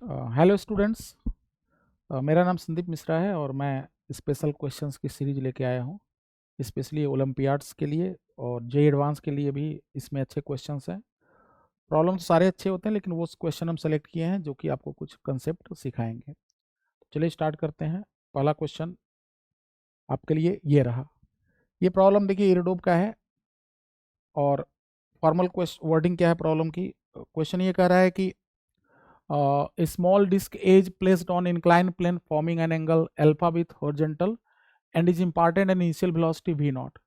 Hello students. मेरा नाम संदीप मिश्रा है और मैं स्पेशल क्वेश्चंस की सीरीज लेके आया हूँ, स्पेशली ओलंपियाड्स के लिए और जे एडवांस के लिए भी। इसमें अच्छे क्वेश्चंस हैं। प्रॉब्लम तो सारे अच्छे होते हैं, लेकिन वो क्वेश्चन हम सेलेक्ट किए हैं जो कि आपको कुछ कंसेप्ट सिखाएंगे। चलिए स्टार्ट करते हैं। पहला क्वेश्चन आपके लिए ये रहा। ये प्रॉब्लम देखिए इरिडोप का है और फॉर्मल क्वेश्चन वर्डिंग क्या है प्रॉब्लम की। क्वेश्चन ये कह रहा है कि a small disk is placed on inclined plane forming an angle alpha with horizontal and is imparted an initial velocity v naught।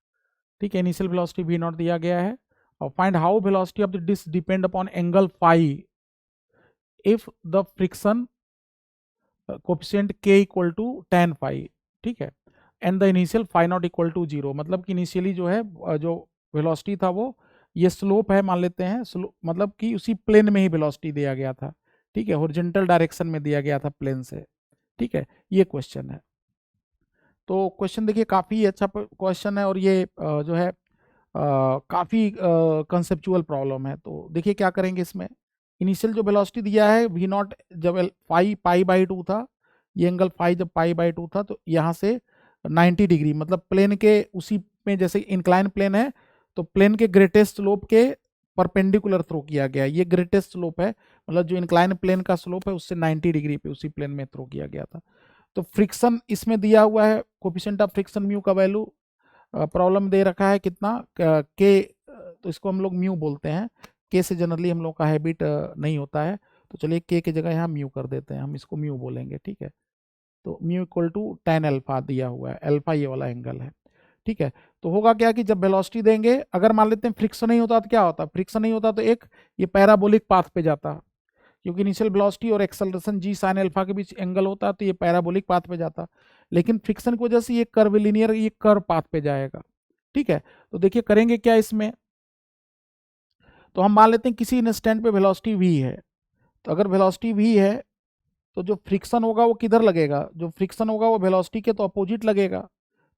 ठीक है, इनिशियल वेलोसिटी v naught दिया गया है और find how velocity of the disc depend upon angle phi if the friction coefficient k equal to tan phi. ठीक है, and the initial phi not equal to 0। मतलब कि इनिशियली जो है जो वेलोसिटी था वो ये स्लोप है मान लेते हैं, मतलब कि उसी प्लेन में ही वेलोसिटी दिया गया था। ठीक है, हॉरिजॉन्टल डायरेक्शन में दिया गया था प्लेन से। ठीक है, ये क्वेश्चन है। तो क्वेश्चन देखिए काफ़ी अच्छा क्वेश्चन है और ये जो है काफ़ी कंसेप्चुअल प्रॉब्लम है। तो देखिए क्या करेंगे इसमें। इनिशियल जो वेलोसिटी दिया है वी नॉट जब फाई पाई बाई 2 था, ये एंगल फाई जब पाई बाई 2 था, तो यहाँ से 90 डिग्री मतलब प्लेन के उसी में, जैसे इंक्लाइन प्लेन है तो प्लेन के ग्रेटेस्ट स्लोप के परपेंडिकुलर थ्रो किया गया। ये ग्रेटेस्ट स्लोप है, मतलब जो इंक्लाइन प्लेन का स्लोप है उससे 90 डिग्री पे उसी प्लेन में थ्रो किया गया था। तो फ्रिक्शन इसमें दिया हुआ है, कोफिशिएंट ऑफ फ्रिक्शन म्यू का वैल्यू प्रॉब्लम दे रखा है कितना के, तो इसको हम लोग म्यू बोलते हैं। के से जनरली हम लोग का हैबिट नहीं होता है, तो चलिए के की जगह यहाँ म्यू कर देते हैं, हम इसको म्यू बोलेंगे। ठीक है, तो mu equal to tan alpha दिया हुआ है, अल्फा ये वाला एंगल है। ठीक है, तो होगा क्या कि जब वेलोसिटी देंगे, अगर मान लेते हैं फ्रिक्शन नहीं होता तो क्या होता, फ्रिक्शन नहीं होता तो एक ये पैराबोलिक पाथ पे जाता, क्योंकि इनिशियल वेलोसिटी और एक्सेलरेशन जी साइन अल्फा के बीच एंगल होता है तो ये पैराबोलिक पाथ पे जाता। लेकिन फ्रिक्शन की वजह से ये कर्विलिनियर, ये कर्व पाथ पे जाएगा। ठीक है, तो देखिए करेंगे क्या इसमें। तो हम मान लेते हैं किसी इंस्टेंट पे वेलोसिटी v है, तो अगर वेलोसिटी v है तो जो फ्रिक्शन होगा वो किधर लगेगा, जो फ्रिक्शन होगा वो वेलोसिटी के तो अपोजिट लगेगा।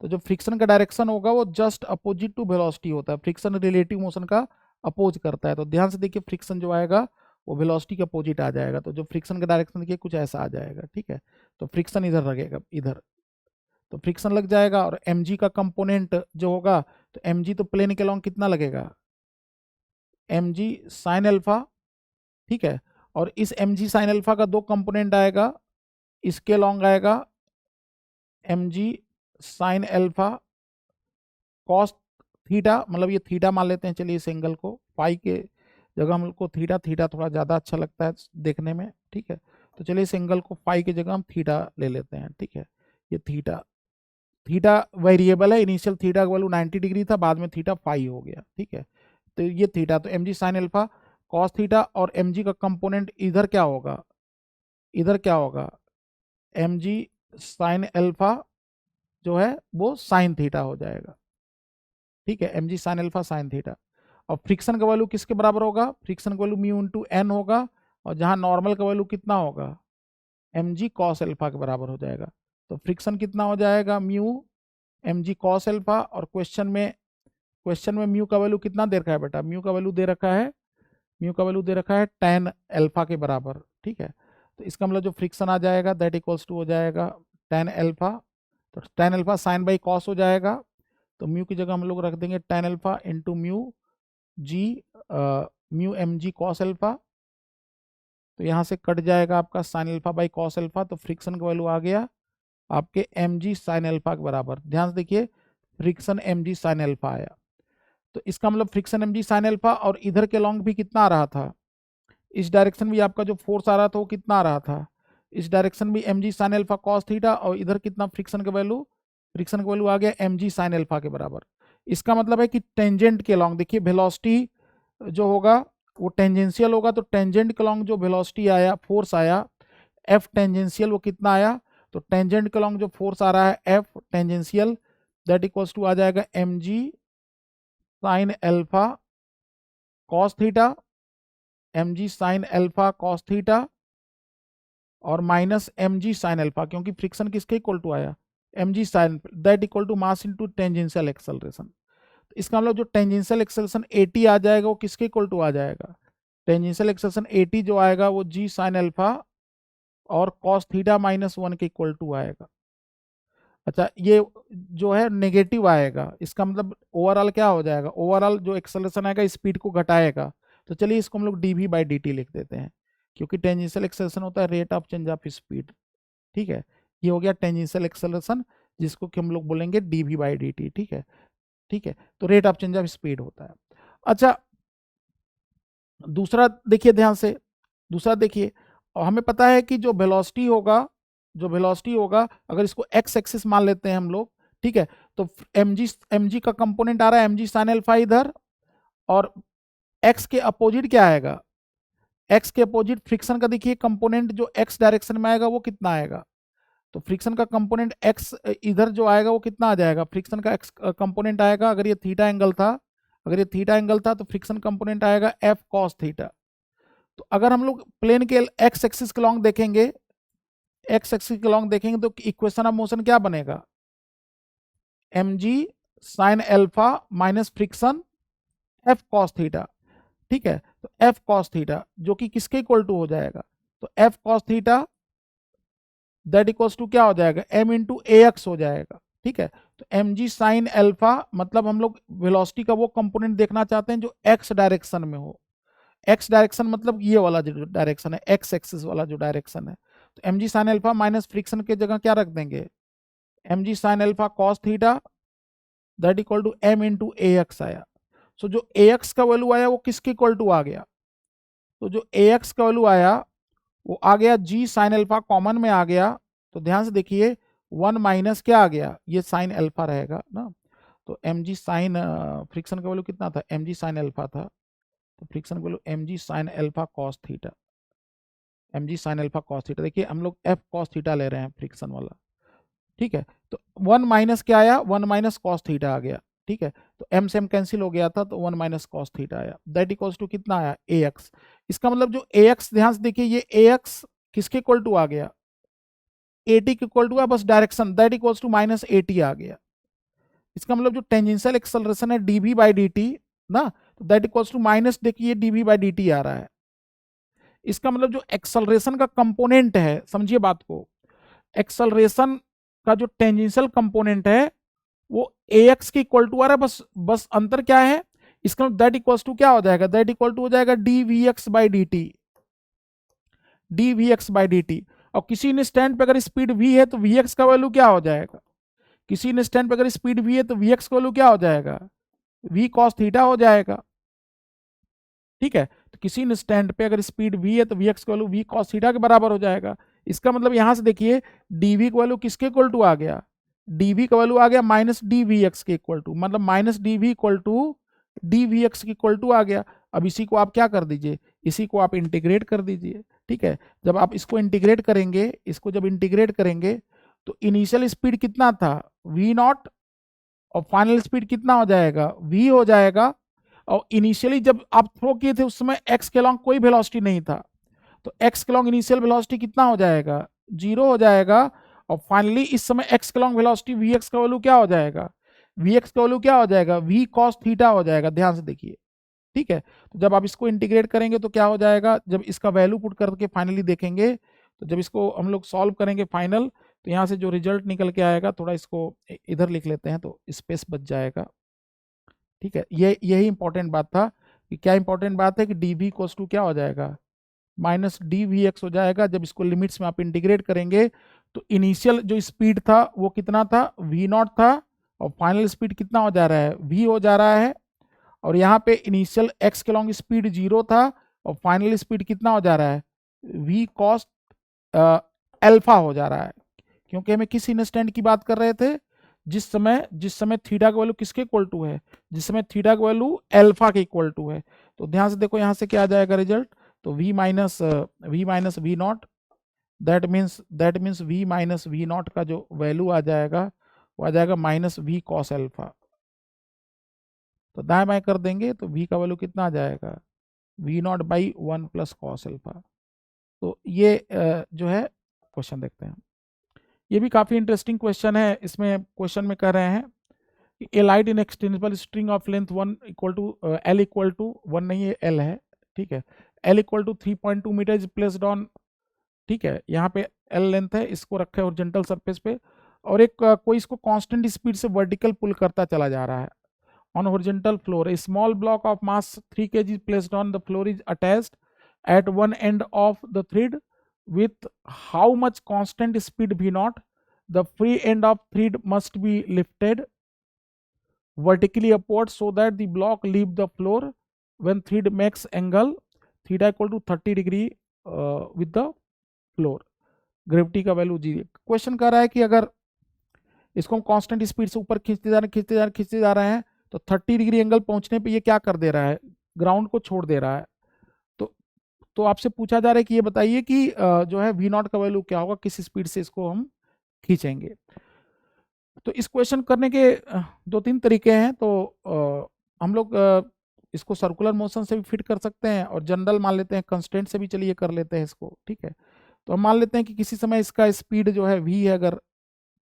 तो जो फ्रिक्शन का डायरेक्शन होगा वो जस्ट अपोजिट टू वेलोसिटी होता है, फ्रिक्शन रिलेटिव मोशन का अपोज करता है। तो ध्यान से देखिए फ्रिक्शन जो आएगा वो वेलोसिटी के अपोजिट आ जाएगा, तो जो फ्रिक्शन का डायरेक्शन देखिए कुछ ऐसा आ जाएगा। ठीक है, तो फ्रिक्शन इधर लगेगा, इधर तो फ्रिक्शन लग जाएगा। और mg का कंपोनेंट जो होगा, तो mg तो प्लेन के लॉन्ग कितना लगेगा, mg साइन अल्फा। ठीक है, और इस mg साइन अल्फा का दो कंपोनेंट आएगा, इसके लॉन्ग आएगा mg sign alpha cos theta, मतलब ये थीटा मान लेते हैं। चलिए इस एंगल को पाई के जगह हम लोग को थीटा, थीटा थोड़ा ज़्यादा अच्छा लगता है देखने में। ठीक है, तो चलिए इस एंगल को फाई की जगह हम थीटा ले लेते हैं। ठीक है, ये थीटा, थीटा वेरिएबल है, इनिशियल थीटा का वैल्यू 90 डिग्री था, बाद में थीटा फाई हो गया। ठीक है, तो ये थीटा, तो mg sign alpha cos theta, और mg का कंपोनेंट इधर क्या होगा, इधर क्या होगा, mg साइन अल्फा जो है वो साइन थीटा हो जाएगा। ठीक है, mg sine alpha sign theta. और फ्रिक्शन का वैल्यू किसके बराबर होगा, फ्रिक्शन का वैल्यू म्यू इंटू एन होगा, और जहां नॉर्मल का वैल्यू कितना होगा, mg कॉस अल्फा के बराबर हो जाएगा। तो फ्रिक्शन कितना हो जाएगा, म्यू mg कॉस अल्फा, और क्वेश्चन में म्यू का वैल्यू कितना दे रखा है बेटा, म्यू का वैल्यू दे रखा है, म्यू का वैल्यू दे रखा है tan अल्फा के बराबर। ठीक है, तो इसका मतलब जो फ्रिक्शन आ जाएगा दैट इक्वल्स टू हो जाएगा tan अल्फा, तो tan alpha sign by cos हो जाएगा। तो म्यू की जगह हम लोग रख देंगे tan alpha into mu G, mu M जी कॉस अल्फा। तो यहाँ से कट जाएगा आपका sine alpha by cos alpha, तो फ्रिक्शन का वैल्यू आ गया आपके एम जी साइन अल्फा के बराबर। ध्यान से देखिए फ्रिक्शन एम जी साइन अल्फा आया, तो इसका मतलब फ्रिक्शन एम जी साइन अल्फा, और इधर के लॉन्ग भी कितना आ रहा था, इस डायरेक्शन भी आपका जो फोर्स आ रहा था वो कितना आ रहा था, इस डायरेक्शन भी एम जी साइन अल्फा कॉस थीटा, और इधर कितना फ्रिक्शन का वैल्यू, फ्रिक्शन का वैल्यू आ गया एम जी साइन अल्फा के बराबर। इसका मतलब है कि टेंजेंट के लॉन्ग देखिए वेलोसिटी जो होगा वो टेंजेंशियल होगा, तो टेंजेंट के लॉन्ग जो वेलोसिटी आया, फोर्स आया एफ टेंजेंशियल, वो कितना आया, तो टेंजेंट के लॉन्ग जो फोर्स आ रहा है F tangential that equals to आ जाएगा एम जी sine alpha cos theta, M जी साइन अल्फा कॉस थीटा, और minus M G sine alpha, क्योंकि फ्रिक्शन किसके इक्वल टू आया, M ji sine that equal to mass into tangential acceleration. इसका मतलब जो tangential acceleration 80 आ जाएगा वो किसके इक्वल टू आ जाएगा, टेंजेंशियल एक्सेलरेशन 80 जो आएगा वो जी साइन अल्फा और कॉस थीटा -1 के इक्वल टू आएगा। अच्छा, ये जो है नेगेटिव आएगा, इसका मतलब ओवरऑल क्या हो जाएगा, ओवरऑल जो एक्सेलरेशन आएगा स्पीड को घटाएगा। तो चलिए इसको हम लोग dv/dt लिख देते हैं, क्योंकि टेंजेंशियल एक्सेलरेशन होता है rate of change of speed. ठीक है, ये हो गया टेंजेंशियल एक्सेलरेशन, जिसको कि हम लोग बोलेंगे dv/dt। ठीक है, ठीक है, तो rate of change of speed होता है। अच्छा, दूसरा देखिए ध्यान से, दूसरा देखिए, हमें पता है कि जो वेलोसिटी होगा, जो वेलोसिटी होगा, अगर इसको एक्स एक्सिस मान लेते हैं हम लोग, ठीक है, तो mg का कंपोनेंट आ रहा है mg sin अल्फा इधर, और x के अपोजिट क्या आएगा, x के अपोजिट फ्रिक्शन का देखिए कंपोनेंट जो x डायरेक्शन में आएगा वो कितना आएगा, तो फ्रिक्शन का कंपोनेंट x इधर जो आएगा वो कितना आ जाएगा, फ्रिक्शन का x कंपोनेंट आएगा, अगर ये थीटा एंगल था, अगर ये थीटा एंगल था तो फ्रिक्शन कंपोनेंट आएगा f cos थीटा। तो अगर हम लोग प्लेन के एक्स एक्सिस के लॉन्ग देखेंगे, एक्स एक्सिस के लॉन्ग देखेंगे तो इक्वेशन ऑफ मोशन क्या बनेगा, mg sin alpha minus friction f cos theta. ठीक है, तो f cos थीटा जो कि किसके इक्वल टू हो जाएगा, तो f cos theta that equals to क्या हो जाएगा, m इंटू ए एक्स हो जाएगा। ठीक है, तो mg sin अल्फा मतलब हम लोग वेलोसिटी का वो कंपोनेंट देखना चाहते हैं जो x डायरेक्शन में हो, एक्स डायरेक्शन मतलब ये वाला जो डायरेक्शन है, एक्स एक्सिस वाला जो डायरेक्शन है। तो mg sin alpha minus friction के जगह क्या रख देंगे, mg sin alpha cos theta that equal to m into A X आया। सो जो ए एक्स का वैल्यू आया वो किसके इक्वल टू आ गया, तो जो ए एक्स का वैल्यू आया वो आ गया g sin अल्फा कॉमन में आ गया, तो ध्यान से देखिए 1 माइनस क्या आ गया, ये sin अल्फा रहेगा ना, तो mg sin फ्रिक्शन का वैल्यू कितना था, mg sin अल्फा था, तो फ्रिक्शन का value mg sin alpha cos theta, mg sin alpha cos theta, देखिए हम लोग f cos थीटा ले रहे हैं फ्रिक्शन वाला। ठीक है, तो 1 माइनस क्या आया, 1 माइनस cos थीटा आ गया। ठीक है, तो m से m कैंसिल हो गया था, तो 1 माइनस cos थीटा आया, दैट इक्वल्स टू कितना आया, ax। इसका मतलब जो ax, ध्यान से देखिए ये ax किसके इक्वल टू आ गया, at के इक्वल टू, बस direction that equals to minus at आ गया। इसका मतलब जो टेंजेंशियल एक्सेलरेशन है dv/dt ना, तो दैट इक्वल्स टू माइनस, देखिए dv/dt आ रहा है। इसका मतलब जो एक्सेलरेशन का कंपोनेंट है, समझिए बात को, एक्सेलरेशन का जो टेंजेंशियल कंपोनेंट है वो ax के इक्वल टू आ रहा है, बस बस अंतर क्या है, इसका दैट इक्वल्स टू क्या हो जाएगा, दैट इक्वल टू हो जाएगा dvx/dt, dvx/dt। और किसी इंस्टेंट पे अगर स्पीड v है तो vx का वैल्यू क्या हो जाएगा, किसी इंस्टेंट पे अगर स्पीड v है तो vx का वैल्यू क्या हो जाएगा, v cos थीटा हो जाएगा। ठीक है, तो किसी इंस्टेंट पे अगर स्पीड v है तो vx का वैल्यू v cos थीटा के बराबर हो जाएगा। इसका मतलब यहां से देखिए dv का वैल्यू किसके इक्वल टू आ गया, dv का वैल्यू आ गया माइनस dvx के इक्वल टू, मतलब minus dv equal to dvx के इक्वल टू आ गया। अब इसी को आप क्या कर दीजिए, इसी को आप इंटीग्रेट कर दीजिए। ठीक है, जब आप इसको इंटीग्रेट करेंगे, इसको जब इंटीग्रेट करेंगे तो इनिशियल स्पीड कितना था v नॉट, और फाइनल स्पीड कितना हो जाएगा v हो जाएगा। और इनिशियली जब आप थ्रो किए थे उस समय x के लॉन्ग कोई वेलोसिटी नहीं था, तो x के लॉन्ग इनिशियल वेलोसिटी कितना हो जाएगा, 0 हो जाएगा। और फाइनली इस समय x के लॉन्ग वेलोसिटी vx का वैल्यू क्या हो जाएगा, vx का वैल्यू क्या हो जाएगा, v cos थीटा हो जाएगा, ध्यान से देखिए। ठीक है, तो जब आप इसको इंटीग्रेट करेंगे तो क्या हो जाएगा, जब इसका वैल्यू पुट करके फाइनली देखेंगे, तो जब इसको हम लोग सॉल्व करेंगे फाइनल, तो यहाँ से जो रिजल्ट निकल के आएगा, थोड़ा इसको इधर लिख लेते हैं तो स्पेस बच जाएगा। ठीक है, ये यही इंपॉर्टेंट बात था कि क्या इंपॉर्टेंट बात है कि डी वी कोस टू क्या हो जाएगा, माइनस डी वी एक्स हो जाएगा। जब इसको लिमिट्स में आप इंटीग्रेट करेंगे तो इनिशियल जो स्पीड था वो कितना था, वी नॉट था, और फाइनल स्पीड कितना हो जा रहा है, वी हो जा रहा है। और यहाँ पे इनिशियल एक्स के लॉन्ग स्पीड 0 था और फाइनल स्पीड कितना हो जा रहा है, वी कॉस अल्फा हो जा रहा है, क्योंकि हमें किस इंस्टेंट की बात कर रहे थे, जिस समय थीटा का वैल्यू किसके इक्वल टू है, जिस समय थीटा का वैल्यू अल्फा के इक्वल टू है। तो ध्यान से देखो यहाँ से क्या आ जाएगा रिजल्ट, तो v minus V not, that means v minus V not का जो वैल्यू आ जाएगा वो आ जाएगा माइनस वी कॉस अल्फा। तो दाएं बाएं कर देंगे तो v का वैल्यू कितना आ जाएगा, V not by 1 plus cos alpha. तो ये जो है क्वेश्चन देखते हैं, ये भी काफ़ी इंटरेस्टिंग क्वेश्चन है। इसमें क्वेश्चन में कह रहे हैं कि a light inextensible string of length 1 equal to L equal to 1 नहीं है, एल है, ठीक है, L equal to 3.2 meter is placed on ठीक है, यहाँ पे एल लेंथ है, इसको रखा है ओरिजेंटल सरफेस पे, और एक कोई इसको कांस्टेंट स्पीड से वर्टिकल पुल करता चला जा रहा है on horizontal floor. A small block of mass 3 kg placed on the floor is attached at one end of the thread with how much constant speed v naught. The free end of thread must be lifted vertically upward so that the block leave the floor when thread makes angle theta equal to 30 degree with the floor. Gravity का value जी। Question कर रहा है कि अगर इसको हम constant speed से ऊपर खींचते जा रहे हैं तो 30 डिग्री एंगल पहुंचने पे ये क्या कर दे रहा है, ग्राउंड को छोड़ दे रहा है। तो आपसे पूछा जा रहा है कि ये बताइए कि जो है वी नॉट का वैल्यू क्या होगा, किस स्पीड से इसको हम खींचेंगे। तो इस क्वेश्चन करने के दो तीन तरीके हैं। तो हम लोग इसको सर्कुलर मोशन से भी फिट कर सकते हैं और जनरल मान लेते हैं, कंस्टेंट से भी चलिए कर लेते हैं इसको। ठीक है, तो हम मान लेते हैं कि किसी समय इसका स्पीड जो है v है, अगर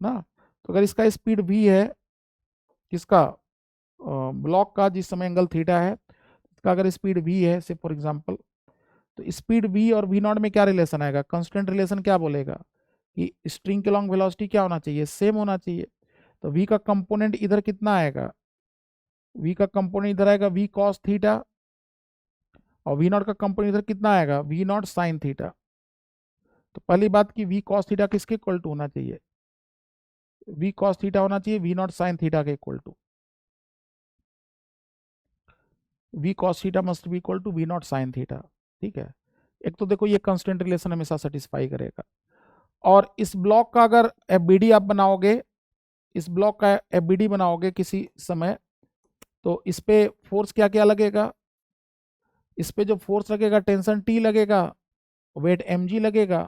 ना, तो अगर इसका स्पीड v है, किसका, ब्लॉक का, जिस समय एंगल थीटा है, इसका अगर स्पीड v है से फॉर एग्जांपल, तो स्पीड v और v नॉट में क्या रिलेशन आएगा, कांस्टेंट रिलेशन क्या बोलेगा कि स्ट्रिंग के लॉन्ग वेलोसिटी क्या होना चाहिए, सेम होना चाहिए। तो v का कंपोनेंट इधर कितना आएगा, v का कंपोनेंट इधर आएगा v cos थीटा, और v नॉट का कंपोनेंट इधर कितना आएगा v नॉट साइन थीटा। तो पहली बात कि v cos थीटा किसके इक्वल टू होना चाहिए, v cos थीटा होना चाहिए v नॉट साइन थीटा के इक्वल टू। v cos थीटा must be equal to v नॉट साइन थीटा। ठीक है, एक तो देखो ये कांस्टेंट रिलेशन हमेशा सेटिस्फाई करेगा। और इस ब्लॉक का अगर एफबीडी आप बनाओगे, इस ब्लॉक का एफबीडी बनाओगे किसी समय, तो इस पे फोर्स क्या क्या लगेगा, इस पे जो फोर्स लगेगा टेंशन टी लगेगा, वेट mg लगेगा।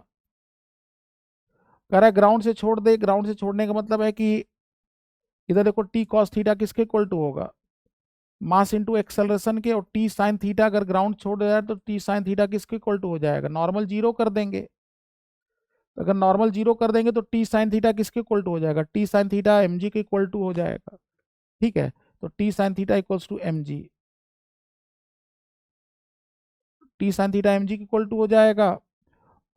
कह रहा है ग्राउंड से छोड़ दे, ग्राउंड से छोड़ने का मतलब है कि इधर देखो टी कॉस थीटा किसके इक्वल टू होगा, मास इंटू एक्सेलरेशन के, और टी साइन थीटा अगर ग्राउंड छोड़ दिया तो टी साइन थीटा किसके इक्वल टू हो जाएगा, नॉर्मल जीरो कर देंगे। अगर नॉर्मल जीरो कर देंगे तो टी साइन थीटा किसके इक्वल टू हो जाएगा, T sine theta M G के इक्वल टू हो जाएगा। ठीक है, तो T sine theta equals to M G, T sine theta M G के इक्वल टू हो जाएगा।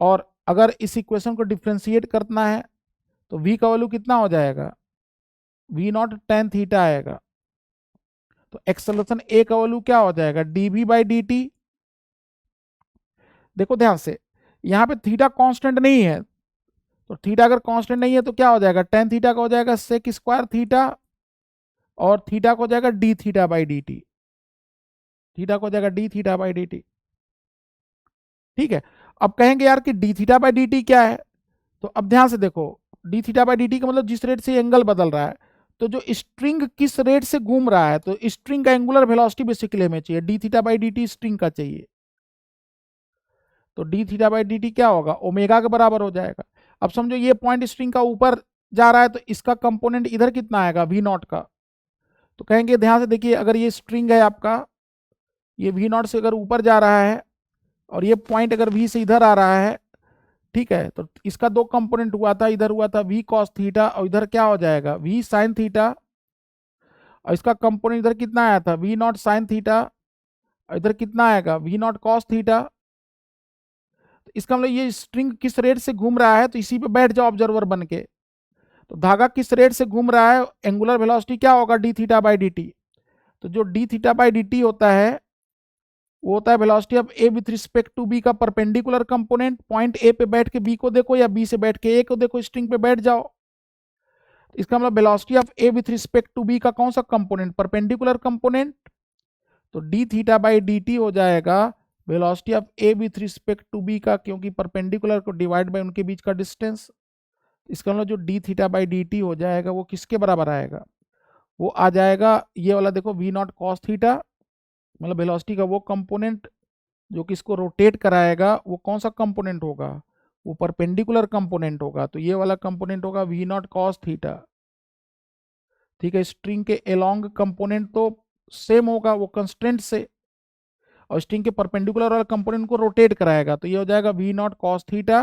और अगर इस इक्वेशन को डिफ्रेंशिएट करना है तो v का वैल्यू कितना हो जाएगा, v नॉट टेन थीटा आएगा। तो एक्सेलरेशन a का वैल्यू क्या हो जाएगा, dv बाई डी टी। देखो ध्यान से, यहाँ पे थीटा कांस्टेंट नहीं है, तो थीटा अगर कांस्टेंट नहीं है तो क्या हो जाएगा, टेन थीटा का हो जाएगा सेक स्क्वायर थीटा, और थीटा को हो जाएगा D theta by D T, theta को हो जाएगा D theta by D T. ठीक है, अब कहेंगे यार कि D theta by D T क्या है, तो अब ध्यान से देखो, D theta by D T का मतलब जिस रेट से एंगल बदल रहा है, तो जो स्ट्रिंग किस रेट से घूम रहा है, तो स्ट्रिंग का एंगुलर वेलोसिटी बेसिकली हमें चाहिए, D theta by D T string का चाहिए। तो D theta by D T क्या होगा, ओमेगा के बराबर हो जाएगा। अब समझो ये पॉइंट स्ट्रिंग का ऊपर जा रहा है, तो इसका कंपोनेंट इधर कितना आएगा, वी नॉट का। तो कहेंगे ध्यान से देखिए, अगर ये स्ट्रिंग है आपका, ये वी नॉट से अगर ऊपर जा रहा है, और ये पॉइंट अगर वी से इधर आ रहा है, ठीक है, तो इसका दो कंपोनेंट हुआ था, इधर हुआ था वी कॉस थीटा, और इधर क्या हो जाएगा वी साइन थीटा, और इसका कंपोनेंट इधर कितना आया था वी नॉट साइन थीटा, और इधर कितना आएगा वी नॉट कॉस थीटा। तो इसका मतलब ये स्ट्रिंग किस रेट से घूम रहा है, तो इसी पे बैठ जाओ ऑब्जर्वर बन के। तो धागा किस रेट से घूम रहा है, एंगुलर वेलोसिटी क्या होगा D theta by D T. तो जो D theta by D T होता है वो होता है velocity of A with respect to B का परपेंडिकुलर कंपोनेंट। पॉइंट ए पे बैठ के बी को देखो या बी से बैठ के ए को देखो, स्ट्रिंग पे बैठ जाओ। इसका मतलब velocity of A with respect to B का कौन सा कंपोनेंट, परपेंडिकुलर कंपोनेंट। तो D theta by D T हो जाएगा velocity of A with respect to B का, क्योंकि परपेंडिकुलर को डिवाइड बाई उनके बीच का डिस्टेंस। इसका मतलब जो D theta by D T हो जाएगा वो किसके बराबर आएगा, वो आ जाएगा ये वाला, देखो वी नॉट कॉस थीटा, मतलब वेलोसिटी का वो कंपोनेंट जो कि इसको रोटेट कराएगा, वो कौन सा कंपोनेंट होगा, वो परपेंडिकुलर कंपोनेंट होगा। तो ये वाला कंपोनेंट होगा वी नॉट कॉस थीटा। ठीक है, स्ट्रिंग के एलोंग कंपोनेंट तो सेम होगा वो कंस्टेंट से, और स्ट्रिंग के परपेंडिकुलर वाला कंपोनेंट को रोटेट कराएगा, तो ये हो जाएगा वी नॉट कॉस थीटा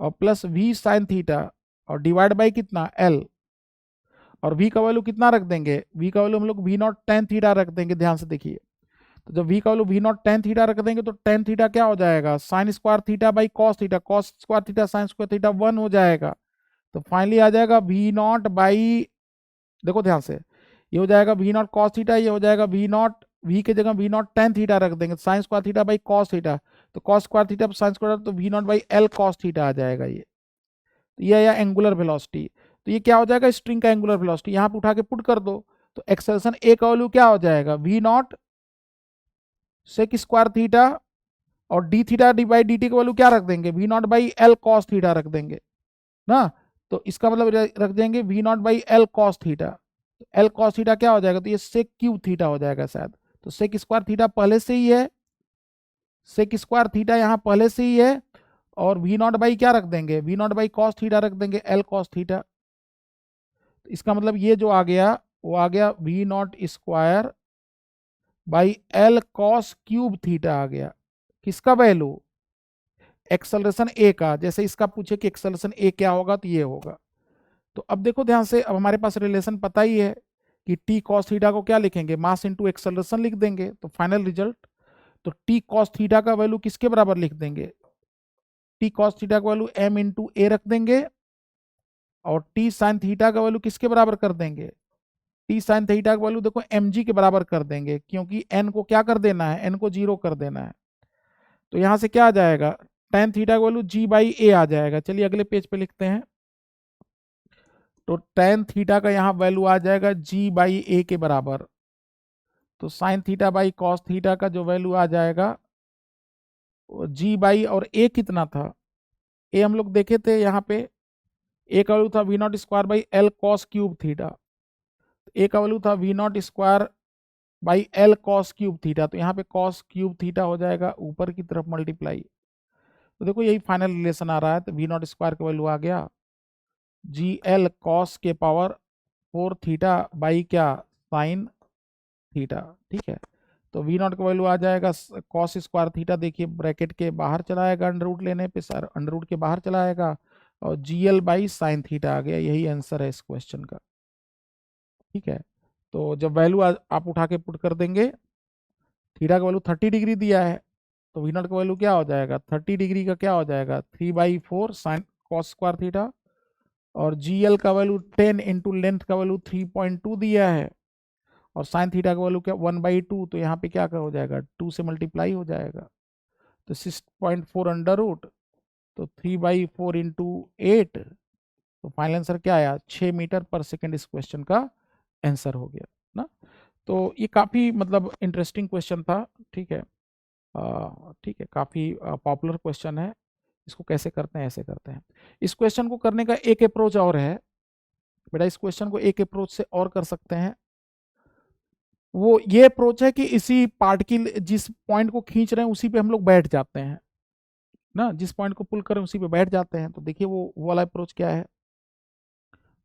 और प्लस वी साइन थीटा, और डिवाइड बाई कितना एल, और v का वैल्यू कितना रख देंगे, v का वैल्यू हम लोग वी नॉट टेन थीटा रख देंगे। ध्यान से देखिए, तो जब v का value v not ten theta रख देंगे तो टेन थीटा क्या हो जाएगा, sine square theta by cos theta, cos square theta sine square theta 1 हो जाएगा। तो फाइनली आ जाएगा v नॉट बाई, देखो ध्यान से, ये हो जाएगा v नॉट कॉस थीटा, ये हो जाएगा v नॉट, v के जगह v नॉट टेन थीटा रख देंगे, sine square theta by cos theta, तो cos square theta sine square, तो v not by L cos theta आ जाएगा ये। तो ये या एंगुलर वेलोसिटी, तो ये क्या हो जाएगा, स्ट्रिंग का एंगुलर वेलोसिटी, यहाँ पे उठा के पुट कर दो, तो एक्सेलरेशन ए का वैल्यू क्या हो जाएगा, v not sec square theta, और D theta D by D T का वैल्यू क्या रख देंगे, v not by L cos theta रख देंगे ना। तो इसका मतलब रख देंगे v not by L cos theta, L cos theta क्या हो जाएगा, तो ये सेक क्यूब थीटा हो जाएगा शायद, तो सेक स्क्वायर थीटा पहले से ही है, सेक स्क्वायर थीटा यहाँ पहले से ही है, और v नॉट बाई क्या रख देंगे, v not by cos theta रख देंगे, एल कॉस थीटा। तो इसका मतलब ये जो आ गया वो आ गया v not square by L cos cube theta आ गया, किसका वैल्यू, एक्सेलरेशन ए का। जैसे इसका पूछे कि एक्सेलरेशन ए क्या होगा तो ये होगा। तो अब देखो ध्यान से, अब हमारे पास रिलेशन पता ही है कि टी कॉस थीटा को क्या लिखेंगे, मास इनटू एक्सेलरेशन लिख देंगे, तो फाइनल रिजल्ट, तो टी कॉस थीटा का वैल्यू किसके बराबर लिख देंगे, टी कॉस थीटा का वैल्यू एम इंटू ए रख देंगे, और टी साइन थीटा का वैल्यू किसके बराबर कर देंगे, टी साइन थीटा का वैल्यू देखो एम जी के बराबर कर देंगे, क्योंकि एन को क्या कर देना है, एन को जीरो कर देना है। तो यहां से क्या आ जाएगा, टेन थीटा का वैल्यू जी बाई ए आ जाएगा। चलिए अगले पेज पे लिखते हैं, तो टेन थीटा का यहाँ वैल्यू आ जाएगा जी बाई ए के बराबर, तो sine theta by cos theta का जो वैल्यू आ जाएगा जी बाई, और ए कितना था, ए हम लोग देखे थे यहाँ पे, ए का वैल्यू था v naught square by L cos cube theta, a का वैल्यू था v naught square by L cos cube theta, तो यहाँ पे कॉस क्यूब थीटा हो जाएगा ऊपर की तरफ मल्टीप्लाई। तो देखो यही फाइनल रिलेशन आ रहा है, तो वी नॉट स्क्वायर का वैल्यू आ गया जी एल कॉस के पावर 4 थीटा बाई क्या, साइन थीटा, ठीक है। तो वी नॉट का वैल्यू आ जाएगा कॉस स्क्वायर थीटा, देखिए ब्रैकेट के बाहर चला आएगा, अंडर रूट लेने पे सर अंडर रूट के बाहर चला आएगा, और g L by sine theta आ गया, यही आंसर है इस क्वेश्चन का, ठीक है। तो जब वैल्यू आप उठा के पुट कर देंगे, थीटा का वैल्यू 30 डिग्री दिया है, तो वी नॉट का वैल्यू क्या हो जाएगा, 30 डिग्री का क्या हो जाएगा, 3/4 साइन कॉस स्क्वायर थीटा, और जी एल का वैल्यू 10 इंटू लेंथ का वैल्यू 3.2 दिया है, और साइन थीटा का वैल्यू क्या 1/2, तो यहाँ पे क्या हो जाएगा, 2 से मल्टीप्लाई हो जाएगा, तो 6.4 अंडर रूट, तो 3/4 इंटू 8, तो फाइनल आंसर क्या आया, 6 मीटर पर सेकेंड इस क्वेश्चन का आंसर हो गया ना। तो ये काफ़ी मतलब इंटरेस्टिंग क्वेश्चन था, ठीक है, ठीक है, काफ़ी पॉपुलर क्वेश्चन है। इसको कैसे करते हैं, ऐसे करते हैं। इस क्वेश्चन को करने का एक अप्रोच और है बेटा, इस क्वेश्चन को एक अप्रोच से और कर सकते हैं। वो ये अप्रोच है कि इसी पार्ट की जिस पॉइंट को खींच रहे हैं उसी पे हम लोग बैठ जाते हैं ना, जिस पॉइंट को पुल करें उसी पे बैठ जाते हैं। तो देखिए वो वाला अप्रोच क्या है,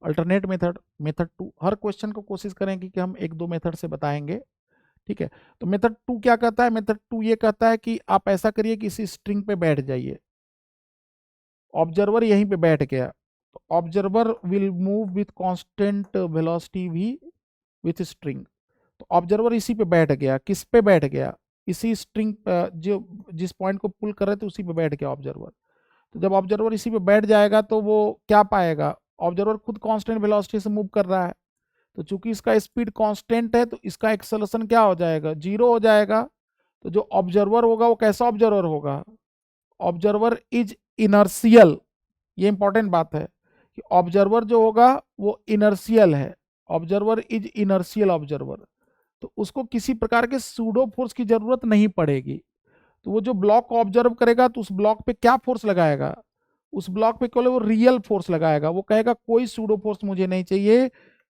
अल्टरनेट मेथड, मेथड 2। हर क्वेश्चन को कोशिश करेंगे कि हम एक दो मेथड से बताएंगे, ठीक है। तो मेथड 2 क्या कहता है, मेथड 2 ये कहता है कि आप ऐसा करिए कि इसी स्ट्रिंग पे बैठ जाइए, ऑब्जर्वर यहीं पे बैठ गया, तो observer will move with constant velocity V with string. तो ऑब्जर्वर इसी पे बैठ गया, किस पे बैठ गया, इसी स्ट्रिंग जो जिस पॉइंट को पुल कर रहे थे उसी पे बैठ गया ऑब्जर्वर। तो जब ऑब्जर्वर इसी पे बैठ जाएगा तो वो क्या पाएगा, ऑब्जर्वर खुद कांस्टेंट वेलोसिटी से मूव कर रहा है, तो चूंकि इसका स्पीड कांस्टेंट है तो इसका एक्सेलरेशन क्या हो जाएगा, जीरो हो जाएगा। तो जो ऑब्जर्वर होगा वो कैसा ऑब्जर्वर होगा, ऑब्जर्वर इज इनर्शियल। ये इंपॉर्टेंट बात है कि ऑब्जर्वर जो होगा वो इनर्शियल है, ऑब्जर्वर इज इनर्शियल ऑब्जर्वर, तो उसको किसी प्रकार के सूडो फोर्स की जरूरत नहीं पड़ेगी। तो वो जो ब्लॉक को ऑब्जर्व करेगा तो उस ब्लॉक पे क्या फोर्स लगाएगा, उस ब्लॉक पे केवल वो रियल फोर्स लगाएगा, वो कहेगा कोई सूडो फोर्स मुझे नहीं चाहिए,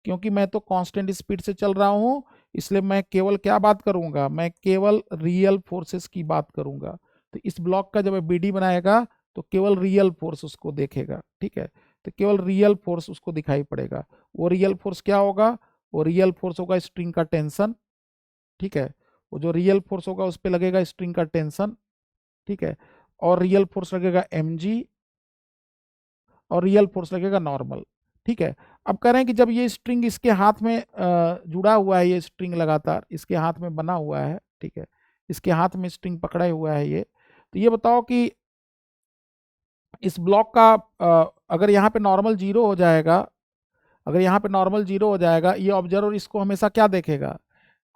क्योंकि मैं तो कांस्टेंट स्पीड से चल रहा हूं, इसलिए मैं केवल क्या बात करूंगा, मैं केवल रियल फोर्सेस की बात करूंगा। तो इस ब्लॉक का जब बीडी बनाएगा तो केवल रियल फोर्स उसको देखेगा, ठीक है, तो केवल रियल फोर्स उसको दिखाई पड़ेगा। वो रियल फोर्स क्या होगा, वो रियल फोर्स होगा स्ट्रिंग का टेंशन, ठीक है, वो जो रियल फोर्स होगा उस पर लगेगा स्ट्रिंग का टेंशन, ठीक है, और रियल फोर्स लगेगा mg, और रियल फोर्स लगेगा नॉर्मल, ठीक है। अब कह रहे हैं कि जब ये स्ट्रिंग इसके हाथ में जुड़ा हुआ है, ये स्ट्रिंग लगातार इसके हाथ में बना हुआ है, ठीक है, इसके हाथ में स्ट्रिंग पकड़ा हुआ है ये। तो ये बताओ कि इस ब्लॉक का अगर यहाँ पे नॉर्मल जीरो हो जाएगा, अगर यहाँ पे नॉर्मल जीरो हो जाएगा, ये ऑब्जर्वर इसको हमेशा क्या देखेगा?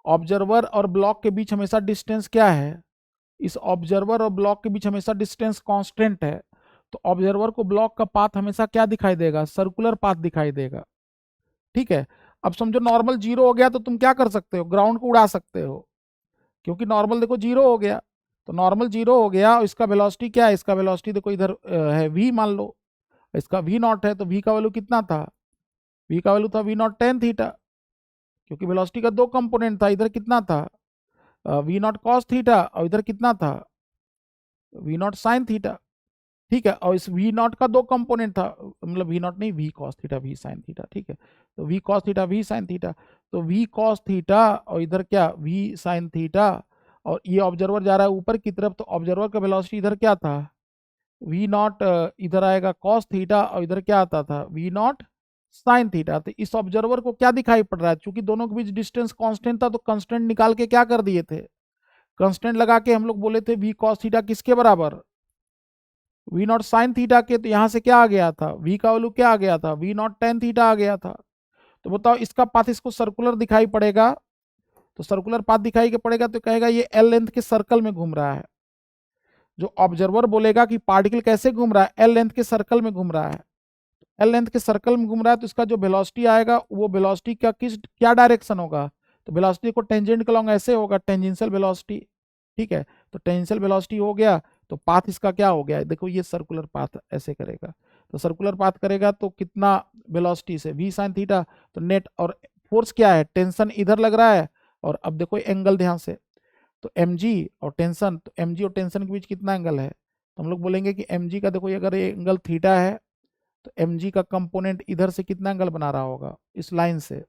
ऑब्जर्वर और ब्लॉक के बीच हमेशा डिस्टेंस क्या है? इस ऑब्जर्वर और ब्लॉक के बीच हमेशा डिस्टेंस कांस्टेंट है। तो ऑब्जर्वर को ब्लॉक का पाथ हमेशा क्या दिखाई देगा? सर्कुलर पाथ दिखाई देगा। ठीक है, अब समझो नॉर्मल जीरो हो गया तो तुम क्या कर सकते हो? ग्राउंड को उड़ा सकते हो, क्योंकि नॉर्मल देखो जीरो हो गया। तो नॉर्मल जीरो हो गया और इसका वेलोसिटी क्या है? इसका वेलोसिटी देखो इधर है v, मान लो इसका v नॉट है, तो v का वैल्यू कितना था? v का वैल्यू था v नॉट टेन थीटा, क्योंकि वेलोसिटी का दो कंपोनेंट था, इधर कितना था? v नॉट कॉस थीटा, और इधर कितना था? v नॉट साइन थीटा। ठीक है, और इस v नॉट का दो कंपोनेंट था, मतलब v नॉट नहीं, v cos theta v sign theta. ठीक है, तो v cos theta v sign theta, तो v कॉस थीटा और इधर क्या? v साइन थीटा, और ये ऑब्जर्वर जा रहा है ऊपर की तरफ, तो ऑब्जर्वर का वेलोसिटी इधर क्या था? v नॉट, इधर आएगा कॉस थीटा, और इधर क्या आता था? v नॉट साइन थीटा। तो इस ऑब्जर्वर को क्या दिखाई पड़ रहा है? क्योंकि दोनों के बीच डिस्टेंस कांस्टेंट था, तो कांस्टेंट निकाल के क्या कर दिए थे? कांस्टेंट लगा के हम लोग बोले थे v कॉस थीटा किसके बराबर? v नॉट साइन थीटा के। तो यहां से क्या आ गया था? v का वैल्यू क्या आ गया था? v नॉट टेन थीटा आ गया था। तो बताओ इसका पाथ इसको सर्कुलर दिखाई पड़ेगा, तो सर्कुलर पाथ दिखाई के पड़ेगा तो कहेगा ये एल लेंथ के सर्कल में घूम रहा है। जो ऑब्जर्वर बोलेगा कि पार्टिकल कैसे घूम रहा है? एल लेंथ के सर्कल में घूम रहा है। एल लेंथ के सर्कल में घूम रहा है, तो इसका जो वेलोसिटी आएगा वो वेलोसिटी का क्या डायरेक्शन होगा? तो वेलोसिटी को टेंजेंट के लॉन्ग ऐसे होगा, टेंजेंशियल वेलोसिटी। ठीक है, तो टेंजेंशियल वेलोसिटी हो गया, तो पाथ इसका क्या हो गया? देखो ये सर्कुलर पाथ ऐसे करेगा, तो सर्कुलर पाथ करेगा तो कितना वेलोसिटी से? v sign theta. तो नेट और फोर्स क्या है? टेंशन इधर लग रहा है, और अब देखो एंगल ध्यान से, तो mg और टेंशन, तो mg और टेंशन के बीच कितना एंगल है? तो हम लोग बोलेंगे कि mg का देखो, अगर ये एंगल थीटा है, तो mg का कंपोनेंट इधर से कितना एंगल बना रहा होगा? इस लाइन से।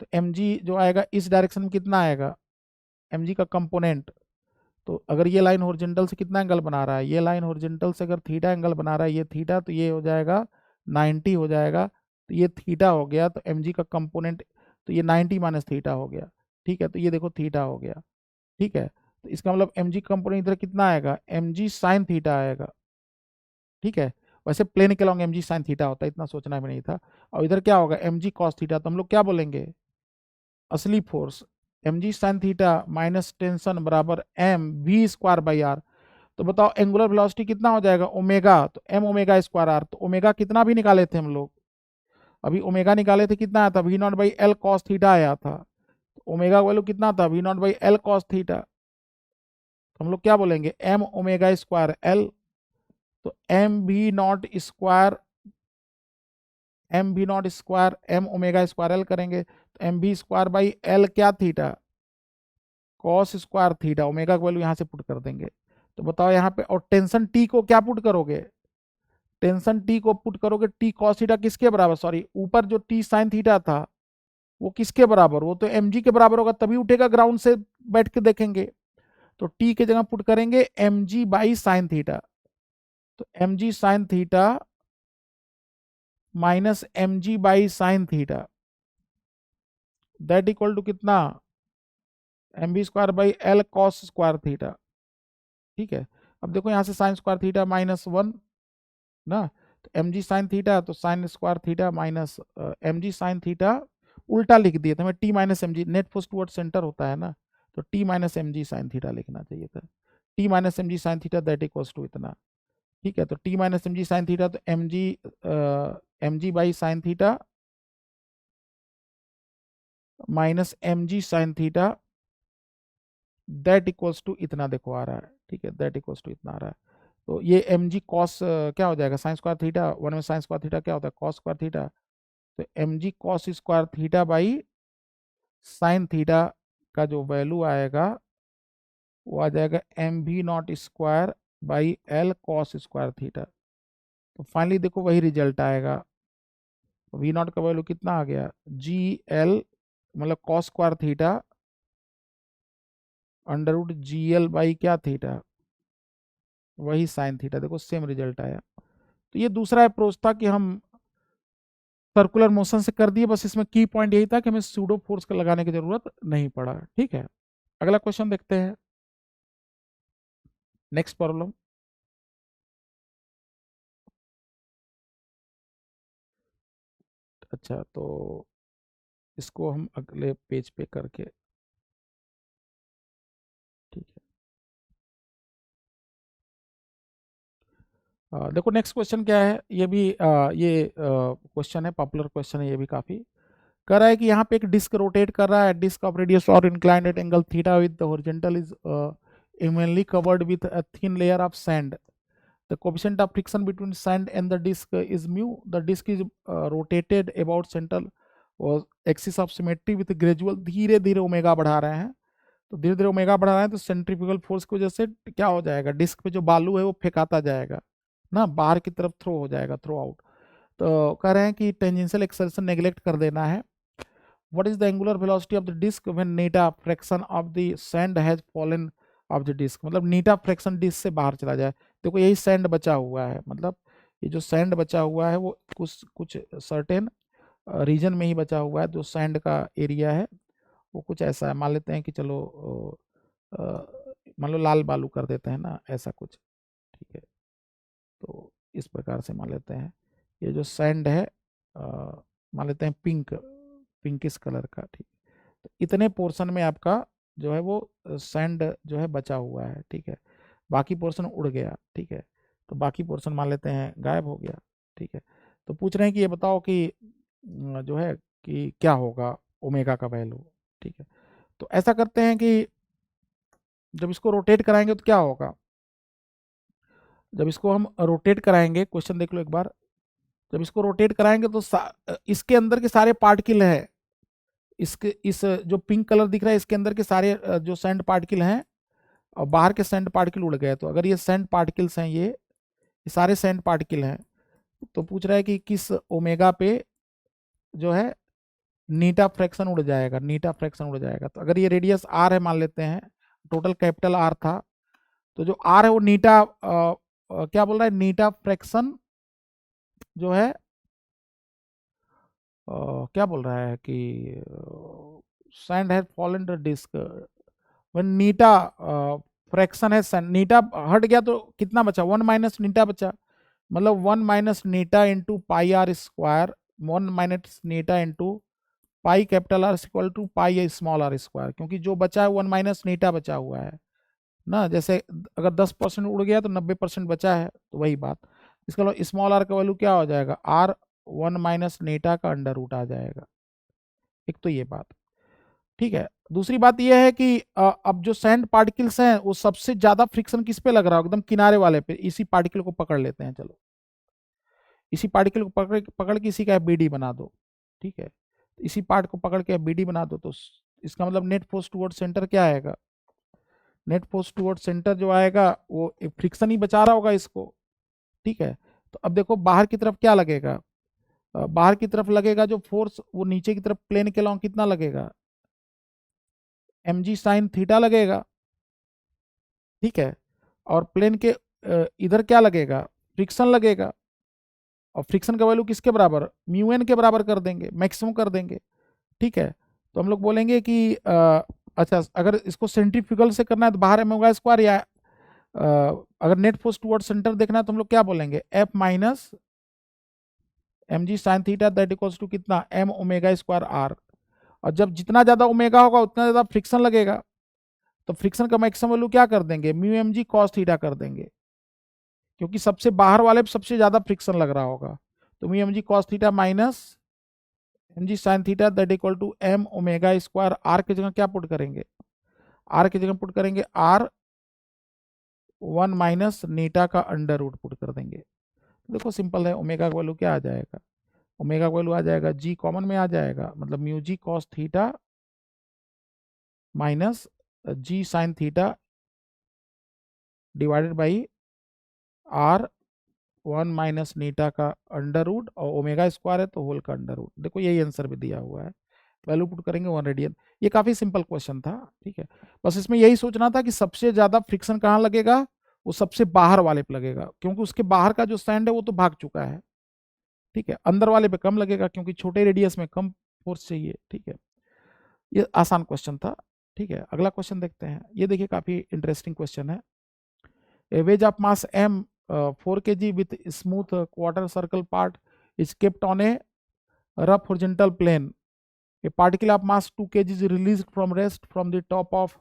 तो mg जो आएगा इस डायरेक्शन में कितना आएगा? mg का कंपोनेंट, तो अगर ये लाइन हॉरिजॉन्टल से कितना एंगल बना रहा है? ये लाइन हॉरिजॉन्टल से अगर थीटा एंगल बना रहा है, ये थीटा, तो ये हो जाएगा 90 हो जाएगा। तो ये थीटा हो गया, तो mg का कंपोनेंट, तो ये 90 माइनस थीटा हो गया। ठीक है, तो ये देखो थीटा हो गया। ठीक है, तो इसका मतलब mg कंपोनेंट इधर कितना आएगा? mg साइन थीटा आएगा। ठीक है, वैसे प्लेन के लॉन्ग mg साइन थीटा होता है, इतना सोचना भी नहीं था। और इधर क्या होगा? mg cos theta. तो हम लोग क्या बोलेंगे? असली force mg sine theta minus tension बराबर m we square by r. तो बताओ एंगुलर वेलोसिटी कितना हो जाएगा? ओमेगा, तो एम ओमेगा स्क्वायर आर। तो ओमेगा कितना भी निकाले थे हम लोग? अभी ओमेगा निकाले थे, कितना आया था? V not by L cos theta आया था। तो ओमेगा वैल्यू कितना था? V not by L cos theta. तो हम लोग क्या बोलेंगे? M omega square l. तो m v naught square, m v naught square m omega square l करेंगे, तो m we square by l क्या? Theta, cos square theta. Omega का वैल्यू यहाँ से पुट कर देंगे। तो बताओ यहाँ पे, और टेंशन टी को क्या पुट करोगे? टेंशन टी को पुट करोगे, टी कॉस थीटा किसके बराबर? सॉरी, ऊपर जो टी साइन थीटा था वो किसके बराबर? वो तो एम जी के बराबर होगा, तभी उठेगा, ग्राउंड से बैठ के देखेंगे। तो टी के जगह पुट करेंगे m g by sine theta. तो M G sine theta minus M g by sine theta, that equal to कितना? M b square by L cos square theta. ठीक है, अब देखो यहाँ से sine square theta minus one ना, तो एम जी साइन थीटा, तो sine square theta minus M G sine theta, उल्टा लिख दिए थे हमें, t minus M g, net force toward centre होता है ना, तो t minus M G sine theta लिखना चाहिए था। T minus M G sine theta that equals to इतना। ठीक है, तो t minus M G sine theta, तो M g by sine theta minus M G sine theta that equals to इतना देखो आ रहा है। ठीक है, दैट इक्वल्स टू इतना आ रहा है। तो ये एम जी कॉस क्या हो जाएगा? साइन स्क्वायर थीटा, वन में साइन स्क्वायर थीटा क्या होता है? Cos square theta. तो M G cos square theta by sine theta का जो वैल्यू आएगा वो आ जाएगा M v naught square by L cos square theta. तो फाइनली देखो वही रिजल्ट आएगा। वी नॉट का वैल्यू कितना आ गया? जी एल, मतलब cos square theta under root G L by क्या थीटा? वही साइन थीटा। देखो सेम रिजल्ट आया। तो ये दूसरा अप्रोच था कि हम सर्कुलर मोशन से कर दिए, बस इसमें की पॉइंट यही था कि हमें सूडो फोर्स का लगाने की जरूरत नहीं पड़ा। ठीक है, अगला क्वेश्चन देखते हैं, नेक्स्ट प्रॉब्लम। अच्छा, तो इसको हम अगले पेज पे करके, ठीक है। देखो नेक्स्ट क्वेश्चन क्या है, ये भी ये क्वेश्चन है, पॉपुलर क्वेश्चन है ये भी काफी। कह रहा है कि यहाँ पे एक डिस्क रोटेट कर रहा है, डिस्क ऑफ रेडियस और inclined at angle theta with the horizontal is evenly covered with a thin layer of sand. The coefficient of friction between sand and the disk is mu. The disk is rotated about central और axis of symmetry with gradual, धीरे धीरे omega बढ़ा रहे हैं। तो धीरे धीरे omega बढ़ा रहे हैं तो सेंट्रीफ्यूगल फोर्स की वजह से क्या हो जाएगा, डिस्क पे जो बालू है वो फेंकाता जाएगा ना, बाहर की तरफ थ्रो हो जाएगा, थ्रो आउट। तो कह रहे हैं कि टेंजेंशियल एक्सेलरेशन नेग्लेक्ट कर देना है। What is the angular velocity of the disk when neta fraction of the sand has fallen of the disk? मतलब नीटा फ्रैक्शन डिस्क से बाहर चला जाए। देखो यही सैंड बचा हुआ है, मतलब ये जो सैंड बचा हुआ है वो कुछ कुछ सर्टेन रीजन में ही बचा हुआ है। जो सैंड का एरिया है वो कुछ ऐसा है, मान लेते हैं कि चलो मान लो लाल बालू कर देते हैं ना, ऐसा कुछ, ठीक है। तो इस प्रकार से मान लेते हैं ये जो सैंड है मान लेते हैं पिंक, पिंकिश कलर का, ठीक। तो इतने पोर्शन में आपका जो है वो सैंड जो है बचा हुआ है, ठीक है। बाकी पोर्शन उड़ गया, ठीक है। तो बाकी पोर्शन मान लेते हैं गायब हो गया, ठीक है। तो पूछ रहे हैं कि ये बताओ कि जो है कि क्या होगा ओमेगा का वैल्यू, ठीक है। तो ऐसा करते हैं कि जब इसको रोटेट कराएंगे तो क्या होगा, जब इसको हम रोटेट कराएंगे, क्वेश्चन देख लो एक बार। जब इसको रोटेट कराएंगे तो इसके अंदर के सारे पार्टिकल हैं, इसके इस जो पिंक कलर दिख रहा है इसके अंदर के सारे जो सैंड पार्टिकल हैं और बाहर के सैंड पार्टिकल उड़ गए। तो अगर ये सैंड पार्टिकल्स हैं, ये सारे सैंड पार्टिकल हैं, तो पूछ रहा है कि किस ओमेगा पे जो है नीटा फ्रैक्शन उड़ जाएगा, नीटा फ्रैक्शन उड़ जाएगा। तो अगर ये रेडियस आर है मान लेते हैं, टोटल कैपिटल आर था, तो जो आर है वो नीटा क्या बोल रहा है, नीटा फ्रैक्शन जो है क्या बोल रहा है कि sand has fallen the disk when नीटा फ्रैक्शन है सैंड, नीटा हट गया तो कितना बचा, 1 माइनस नीटा बचा, मतलब 1 minus eta into pi R square, 1 minus eta into pi capital R equal to pi small R square, क्योंकि जो बचा है 1 माइनस नीटा बचा हुआ है ना। जैसे अगर 10% उड़ गया तो 90% बचा है, तो वही बात। इसका स्मॉल आर का वैल्यू क्या हो जाएगा, आर 1 माइनस नीटा का अंडर रूट आ जाएगा। एक तो ये बात, ठीक है। दूसरी बात यह है कि अब जो सैंड पार्टिकल्स हैं वो सबसे ज्यादा फ्रिक्शन किस पे लग रहा है, एकदम किनारे वाले पे। इसी पार्टिकल को पकड़ लेते हैं, चलो इसी पार्टिकल को पकड़ पकड़ के इसी का बीडी बना दो, ठीक है। इसी पार्ट को पकड़ के बीडी बना दो, तो इसका मतलब नेट फोर्स टुवर्ड सेंटर क्या आएगा, नेट फोर्स टुवर्ड सेंटर जो आएगा वो फ्रिक्शन ही बचा रहा होगा इसको, ठीक है। तो अब देखो बाहर की तरफ क्या लगेगा, बाहर की तरफ लगेगा जो फोर्स वो नीचे की तरफ प्लेन के लॉन्ग कितना लगेगा, mg साइन थीटा लगेगा, ठीक है। और प्लेन के इधर क्या लगेगा, फ्रिक्शन लगेगा। और फ्रिक्शन का वैल्यू किसके बराबर, म्यू एन के बराबर कर देंगे, मैक्सिमम कर देंगे, ठीक है। तो हम लोग बोलेंगे कि अच्छा अगर इसको सेंट्रीफ्यूगल से करना है तो बाहर एम होगा स्क्वायर, या अगर नेट फोर्स टुवर्ड सेंटर देखना है तो हम लोग क्या बोलेंगे, F minus M G sine theta that equals to कितना, एम ओमेगा स्क्वायर आर। और जब जितना ज्यादा ओमेगा होगा उतना ज्यादा फ्रिक्शन लगेगा, तो फ्रिक्शन का मैक्सिमम वैल्यू क्या कर देंगे, म्यू एम जी कॉस थीटा कर देंगे, क्योंकि सबसे बाहर वाले पे सबसे ज्यादा फ्रिक्शन लग रहा होगा। तो mu M ji cos theta minus M G sine theta that equal to M omega square, R की जगह क्या पुट करेंगे, आर की जगह पुट करेंगे आर 1 माइनस नीटा का अंडर रूट पुट कर देंगे। देखो सिंपल है, ओमेगा का वैल्यू क्या आ जाएगा, ओमेगा का वैल्यू आ जाएगा जी कॉमन में आ जाएगा, मतलब mu g cos theta minus g sine theta divided by r 1 minus नीटा का अंडर रूट, और ओमेगा स्क्वायर है तो होल का अंडर रूट। देखो यही आंसर भी दिया हुआ है, वैल्यू पुट करेंगे 1 रेडियन। ये काफी सिंपल क्वेश्चन था, ठीक है। बस इसमें यही सोचना था कि सबसे ज्यादा फ्रिक्शन कहाँ लगेगा, वो सबसे बाहर वाले पे लगेगा, क्योंकि उसके बाहर का जो सैंड है वो तो भाग चुका है, ठीक है। अंदर वाले पे कम लगेगा क्योंकि छोटे रेडियस में कम फोर्स चाहिए, ठीक है। ये आसान क्वेश्चन था, ठीक है, अगला क्वेश्चन देखते हैं। ये देखिए काफी इंटरेस्टिंग क्वेश्चन है। A wedge of mass m 4 kg with smooth quarter circle part is kept on a rough horizontal plane. A particle of mass 2 kg is released from rest from the top of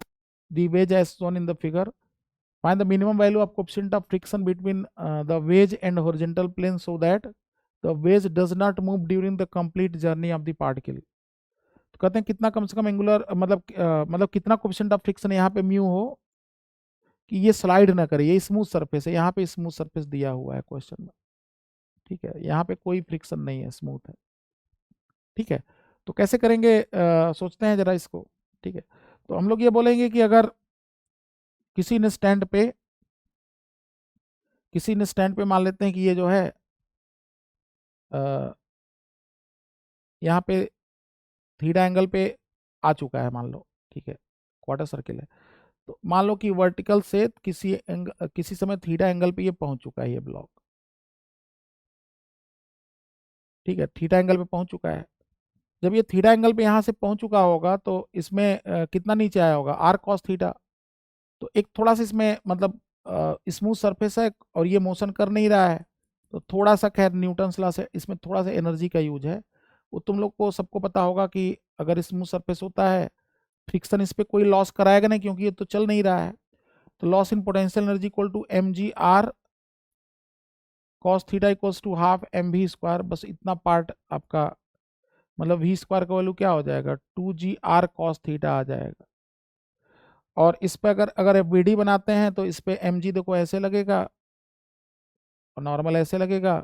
the wedge as shown in the figure. Find the minimum value of coefficient of friction between the wedge and horizontal plane so that the wedge does not move during the complete journey of the particle. तो कहते हैं कितना कम से कम angular मतलब कितना coefficient of friction यहाँ पे mu हो कि ये स्लाइड ना करे। ये स्मूथ सरफेस है, यहाँ पे स्मूथ सरफेस दिया हुआ है क्वेश्चन में। ठीक है, यहाँ पे कोई फ्रिक्शन नहीं है, स्मूथ है। ठीक है, तो कैसे करेंगे सोचते हैं जरा इसको। ठीक है, तो हम लोग ये बोलेंगे कि अगर किसी ने स्टैंड पे मान लेते हैं कि ये जो है यहाँ पे थीटा एंगल पे आ चुका है मान लो। ठीक है, क्वार्टर सर्किल है, तो मान लो कि वर्टिकल से किसी समय थीटा एंगल पे ये पहुंच चुका है ये ब्लॉक। ठीक है, थीटा एंगल पे पहुंच चुका है। जब ये थीटा एंगल पे यहाँ से पहुंच चुका होगा तो इसमें कितना नीचे आया होगा, आर कॉस थीटा। तो एक थोड़ा सा इसमें मतलब स्मूथ सरफेस है और ये मोशन कर नहीं रहा है, तो थोड़ा सा खैर न्यूटन्स लॉ से इसमें थोड़ा सा एनर्जी का यूज है। वो तुम लोग को सबको पता होगा कि अगर स्मूथ सरफेस होता है फ्रिक्शन इस पर कोई लॉस कराएगा नहीं क्योंकि ये तो चल नहीं रहा है। तो loss in potential energy equal to M G R cos theta equals to half M we square. बस इतना पार्ट आपका मतलब वी स्क्वायर का वैल्यू क्या हो जाएगा, 2g r कॉस थीटा आ जाएगा। और इस पे अगर एफ बी डी बनाते हैं तो इस पे एम जी देखो ऐसे लगेगा और नॉर्मल ऐसे लगेगा,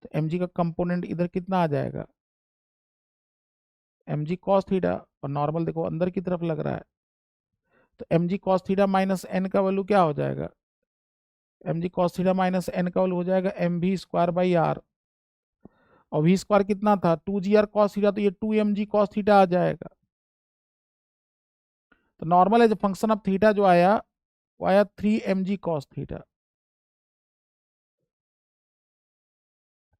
तो एम जी का कंपोनेंट इधर कितना आ जाएगा, एम जी कॉस थीटा, और नॉर्मल देखो अंदर की तरफ लग रहा है, तो M G cos theta minus N का वैल्यू क्या हो जाएगा, एम जी कॉस थीटा माइनस एन का वैल्यू हो जाएगा M we square by R. और वी स्क्वायर कितना था, 2g r कॉस थीटा, तो ये 2mg कॉस थीटा आ जाएगा। तो normal as function of theta जो आया वो आया 3mg कॉस थीटा।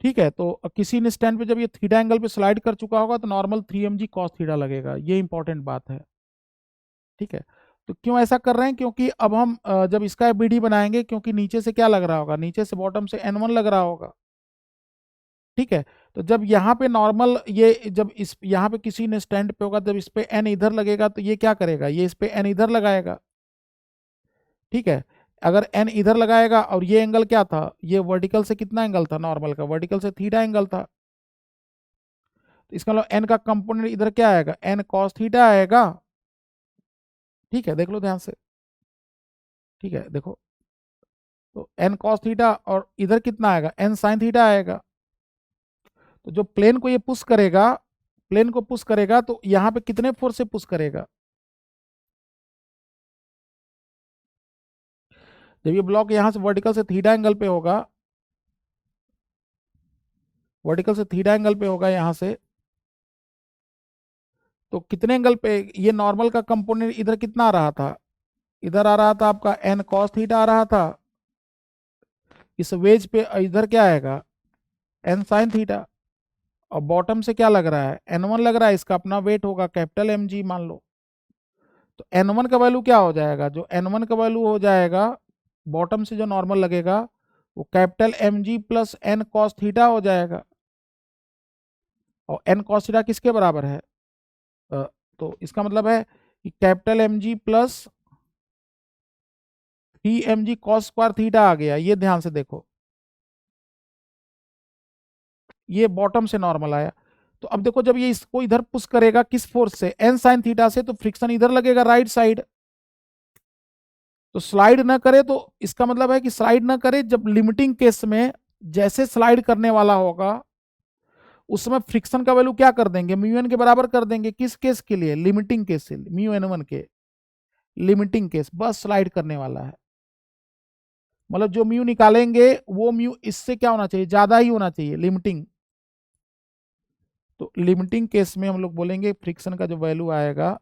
ठीक है, तो किसी ने स्टैंड पे जब ये थीटा एंगल पे स्लाइड कर चुका होगा तो नॉर्मल 3mg कॉस थीटा लगेगा। ये इंपॉर्टेंट बात है। ठीक है, तो क्यों ऐसा कर रहे हैं, क्योंकि अब हम जब इसका बीडी बनाएंगे, क्योंकि नीचे से क्या लग रहा होगा, नीचे से बॉटम से n1 लग रहा होगा। ठीक है, तो जब यहाँ पे नॉर्मल ये जब इस यहाँ पे किसी ने स्टैंड पे होगा, जब इस पे n इधर लगेगा तो ये क्या करेगा, ये इस पे n इधर लगाएगा। ठीक है, अगर n इधर लगाएगा और ये एंगल क्या था, ये वर्टिकल से कितना एंगल था, नॉर्मल का वर्टिकल से थीटा एंगल था। तो इसका मतलब n का कंपोनेंट इधर क्या आएगा, n कॉस थीटा आएगा। ठीक है, देख लो ध्यान से। ठीक है, देखो तो n कॉस थीटा और इधर कितना आएगा, n साइन थीटा आएगा। तो जो प्लेन को ये पुश करेगा, प्लेन को पुश करेगा तो यहाँ पे कितने फोर्स से पुश करेगा, जब ये ब्लॉक यहाँ से वर्टिकल से थीटा एंगल पे होगा, वर्टिकल से थीटा एंगल पे होगा यहाँ से, तो कितने एंगल पे, ये नॉर्मल का कंपोनेंट इधर कितना आ रहा था, इधर आ रहा था आपका n cos थीटा आ रहा था। इस वेज पे इधर क्या आएगा, n sin थीटा। और बॉटम से क्या लग रहा है, n1 लग रहा है, इसका अपना वेट होगा कैपिटल mg मान लो। तो n1 का वैल्यू क्या हो जाएगा, जो n1 का वैल्यू हो जाएगा बॉटम से जो नॉर्मल लगेगा वो capital mg plus n cos theta हो जाएगा। और n cos थीटा किसके बराबर है, तो इसका मतलब है कि capital mg plus 3mg cos square theta आ गया। ये ध्यान से देखो, ये बॉटम से नॉर्मल आया। तो अब देखो जब ये इसको इधर पुश करेगा किस फोर्स से, n साइन थीटा से, तो फ्रिक्शन इधर लगेगा राइट साइड। तो स्लाइड ना करे, तो इसका मतलब है कि स्लाइड ना करे, जब लिमिटिंग केस में जैसे स्लाइड करने वाला होगा उसमें फ्रिक्शन का वैल्यू क्या कर देंगे, म्यू एन के बराबर कर देंगे। किस केस के लिए, लिमिटिंग केस से, म्यू एन वन के लिमिटिंग केस, बस स्लाइड करने वाला है। मतलब जो म्यू निकालेंगे वो म्यू इससे क्या होना चाहिए, ज्यादा ही होना चाहिए, लिमिटिंग। तो लिमिटिंग केस में हम लोग बोलेंगे फ्रिक्शन का जो वैल्यू आएगा,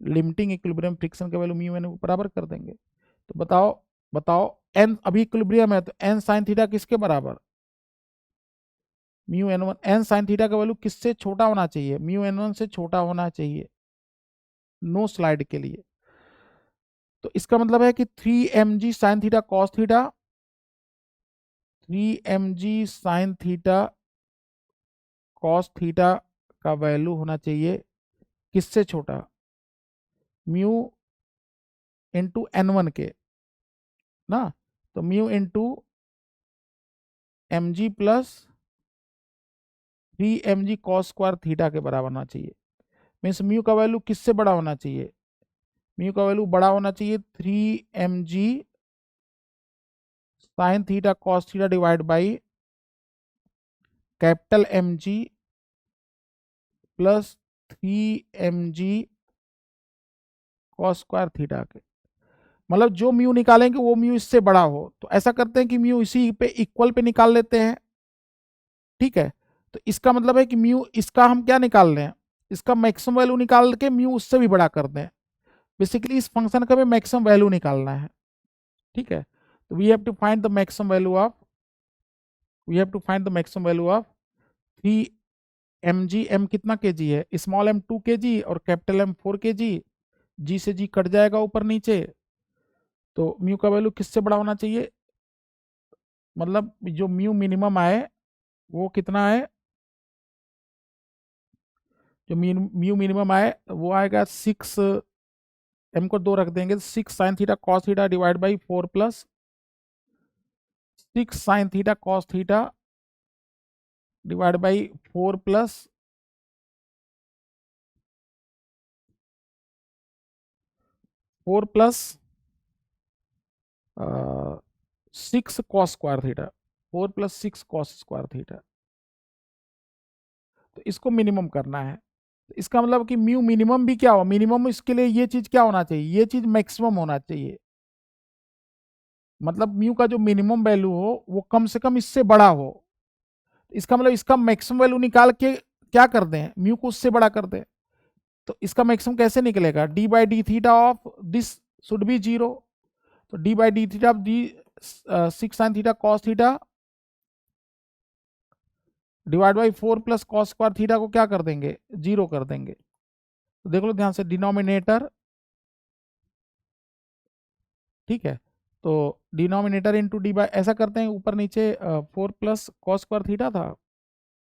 लिमिटिंग इक्विलिब्रियम फ्रिक्शन का वैल्यू म्यू एन बराबर कर देंगे। तो बताओ एन अभी इक्विलिब्रियम है, तो एन साइन थीटा किसके बराबर, mu N one. N sine theta का वैल्यू किससे छोटा होना चाहिए, म्यू एन वन से छोटा होना चाहिए। नो स्लाइड के लिए। तो इसका मतलब है कि 3mg sign theta cos theta, 3mg sign theta cos theta का वैल्यू होना चाहिए किससे छोटा, म्यू इंटू n1 के ना। तो mu into mg plus 3mg cos square theta के बराबर होना चाहिए। मीन्स म्यू का वैल्यू किससे बड़ा होना चाहिए, म्यू का वैल्यू बड़ा होना चाहिए 3mg sign theta cos theta divide by capital mg plus 3mg cos square theta के। मतलब जो म्यू निकालेंगे वो म्यू इससे बड़ा हो। तो ऐसा करते हैं कि म्यू इसी पे इक्वल पे निकाल लेते हैं, ठीक है। तो इसका मतलब है कि म्यू इसका हम क्या निकाल रहे हैं, इसका मैक्सिमम वैल्यू निकाल के म्यू उससे भी बड़ा कर दें। बेसिकली इस फंक्शन का भी मैक्सिमम वैल्यू निकालना है, ठीक है। तो we have to find the maximum value of, we have to find the maximum value of 3mg, m कितना kg है, स्मॉल m 2 kg और कैपिटल M 4 kg, g से g कट जाएगा ऊपर नीचे। तो म्यू का वैल्यू किससे बड़ा होना चाहिए, मतलब जो म्यू मिनिमम आए वो कितना है, जो म्यू मिनिमम आए वो आएगा 6, m को 2 रख देंगे, 6 sign theta cos theta divide by 4 plus 6 sign theta cos theta divide by 4 plus 4 plus 6 cos square theta, 4 plus 6 cos square theta. तो इसको मिनिमम करना है। तो इसका मतलब कि म्यू मिनिमम भी क्या हो, मिनिमम इसके लिए ये चीज क्या होना चाहिए, ये चीज मैक्सिमम होना चाहिए। मतलब म्यू का जो मिनिमम वैल्यू हो वो कम से कम इससे बड़ा हो। इसका मतलब इसका मैक्सिमम वैल्यू निकाल के क्या कर दें, म्यू को उससे बड़ा कर दें। तो इसका मैक्सिमम कैसे निकलेगा, D by D theta of this should be 0। तो D by D theta of D 6 sign theta cos theta divide by 4 plus cos square theta को क्या कर देंगे, 0 कर देंगे। तो देख लो ध्यान से, डिनोमिनेटर, ठीक है। तो डिनोमिनेटर इंटू डी बाई, ऐसा करते हैं ऊपर नीचे 4 प्लस कॉस स्क्वायर थीटा था,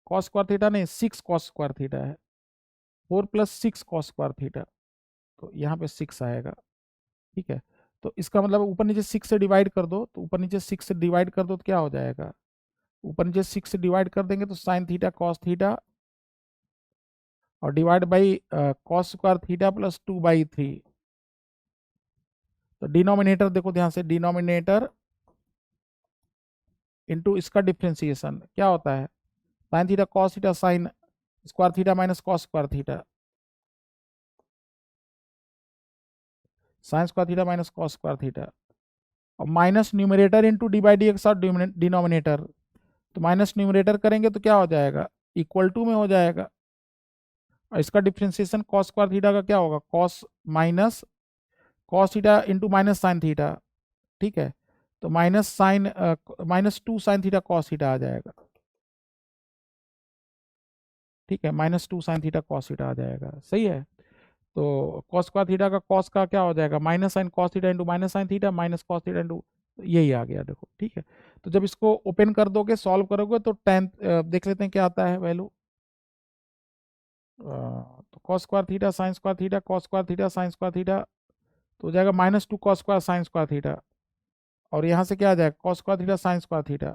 कॉस स्क्वायर थीटा नहीं 6 कॉस स्क्वायर थीटा है, 4 प्लस 6 कॉस स्क्वायर थीटा। तो यहाँ पे 6 आएगा, ठीक है। तो इसका मतलब ऊपर नीचे 6 से डिवाइड कर दो, तो ऊपर नीचे 6 से डिवाइड कर दो तो क्या हो जाएगा, ऊपर नीचे 6 से डिवाइड कर देंगे तो साइन थीटा कॉस थीटा और divide by cos square theta plus 2/3। तो डिनोमिनेटर देखो ध्यान से, डिनोमिनेटर इंटू इसका डिफ्रेंसिएशन क्या होता है, sine theta cos theta sine square theta minus cos square theta, sine square theta minus cos square theta, और minus numerator into d by D x और डिनोमिनेटर। तो माइनस न्यूमरेटर करेंगे तो क्या हो जाएगा, इक्वल टू में हो जाएगा। और इसका डिफ्रेंसिएशन कॉस स्क्वायर थीटा का क्या होगा, cos minus cos theta into minus sine theta, ठीक है। तो minus sine -2 sine theta cos theta आ जाएगा, ठीक है, -2 साइन थीटा कॉस थीटा आ जाएगा, सही है। तो कॉस स्क्वायर थीटा का कॉस का क्या हो जाएगा, minus sine cos theta into minus sine theta minus cos theta into, यही आ गया देखो, ठीक है। तो जब इसको ओपन कर दोगे सॉल्व करोगे तो टेन देख लेते हैं क्या आता है वैल्यू। तो cos square theta sine square theta cos square theta sine square theta, तो हो जाएगा -2 cos square sine square theta, और यहाँ से क्या आ जाएगा cos square theta sine square theta.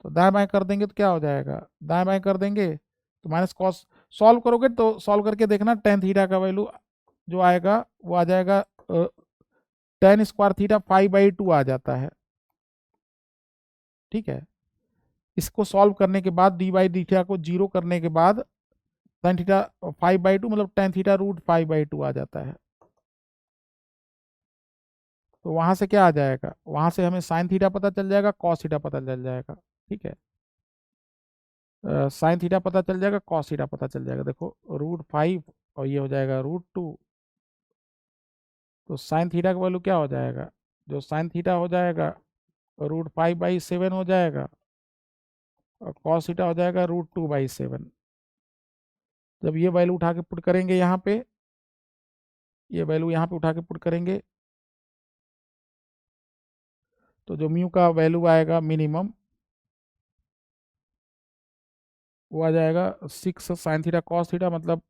तो दाएं बाएं कर देंगे तो क्या हो जाएगा, दाएं बाएं कर देंगे तो माइनस कॉस, सॉल्व करोगे तो सॉल्व करके देखना टेन थीटा का वैल्यू जो आएगा वो आ जाएगा टेन स्क्वायर थीटा 5/2 आ जाता है, ठीक है। इसको सॉल्व करने के बाद डी बाई डी थीटा को 0 करने के बाद टेन थीटा 5/2 मतलब टेन थीटा रूट 5/2 आ जाता है। तो वहां से क्या आ जाएगा, वहां से हमें साइन थीटा पता चल जाएगा, कॉस थीटा पता चल जाएगा, ठीक है। साइन थीटा पता चल जाएगा, कॉस थीटा पता चल जाएगा, देखो √5 और ये हो जाएगा √2। तो साइन थीटा का वैल्यू क्या हो जाएगा, जो साइन थीटा हो जाएगा √5/7 हो जाएगा और कॉस थीटा हो जाएगा √2/7। जब ये वैल्यू उठा के पुट करेंगे यहाँ पे ये वैल्यू यहाँ पे उठा के पुट करेंगे तो जो म्यू का वैल्यू आएगा मिनिमम वो आ जाएगा 6 साइन थीटा कॉस थीटा, मतलब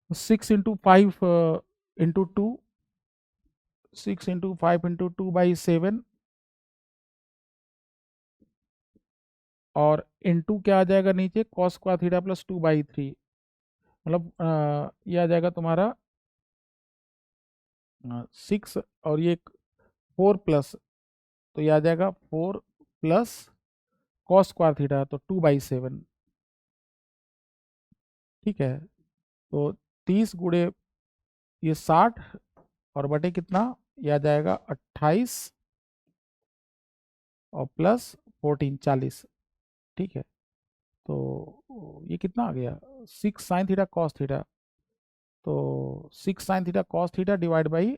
6 × 5 × 2, 6 × 5 × 2/7 और इनटू क्या आ जाएगा नीचे कॉस स्क्वायर थीटा प्लस 2/3, मतलब ये आ जाएगा तुम्हारा 6 और ये 4 प्लस, तो ये आ जाएगा 4 प्लस कॉस स्क्वायर थीटा तो 2/7। ठीक है, तो 30 गुणे ये 60 और बटे कितना, ये आ जाएगा 28 और प्लस 14 40। ठीक है, तो ये कितना आ गया 6 साइन थीटा कॉस थीटा, तो 6 sign theta cos theta divide by,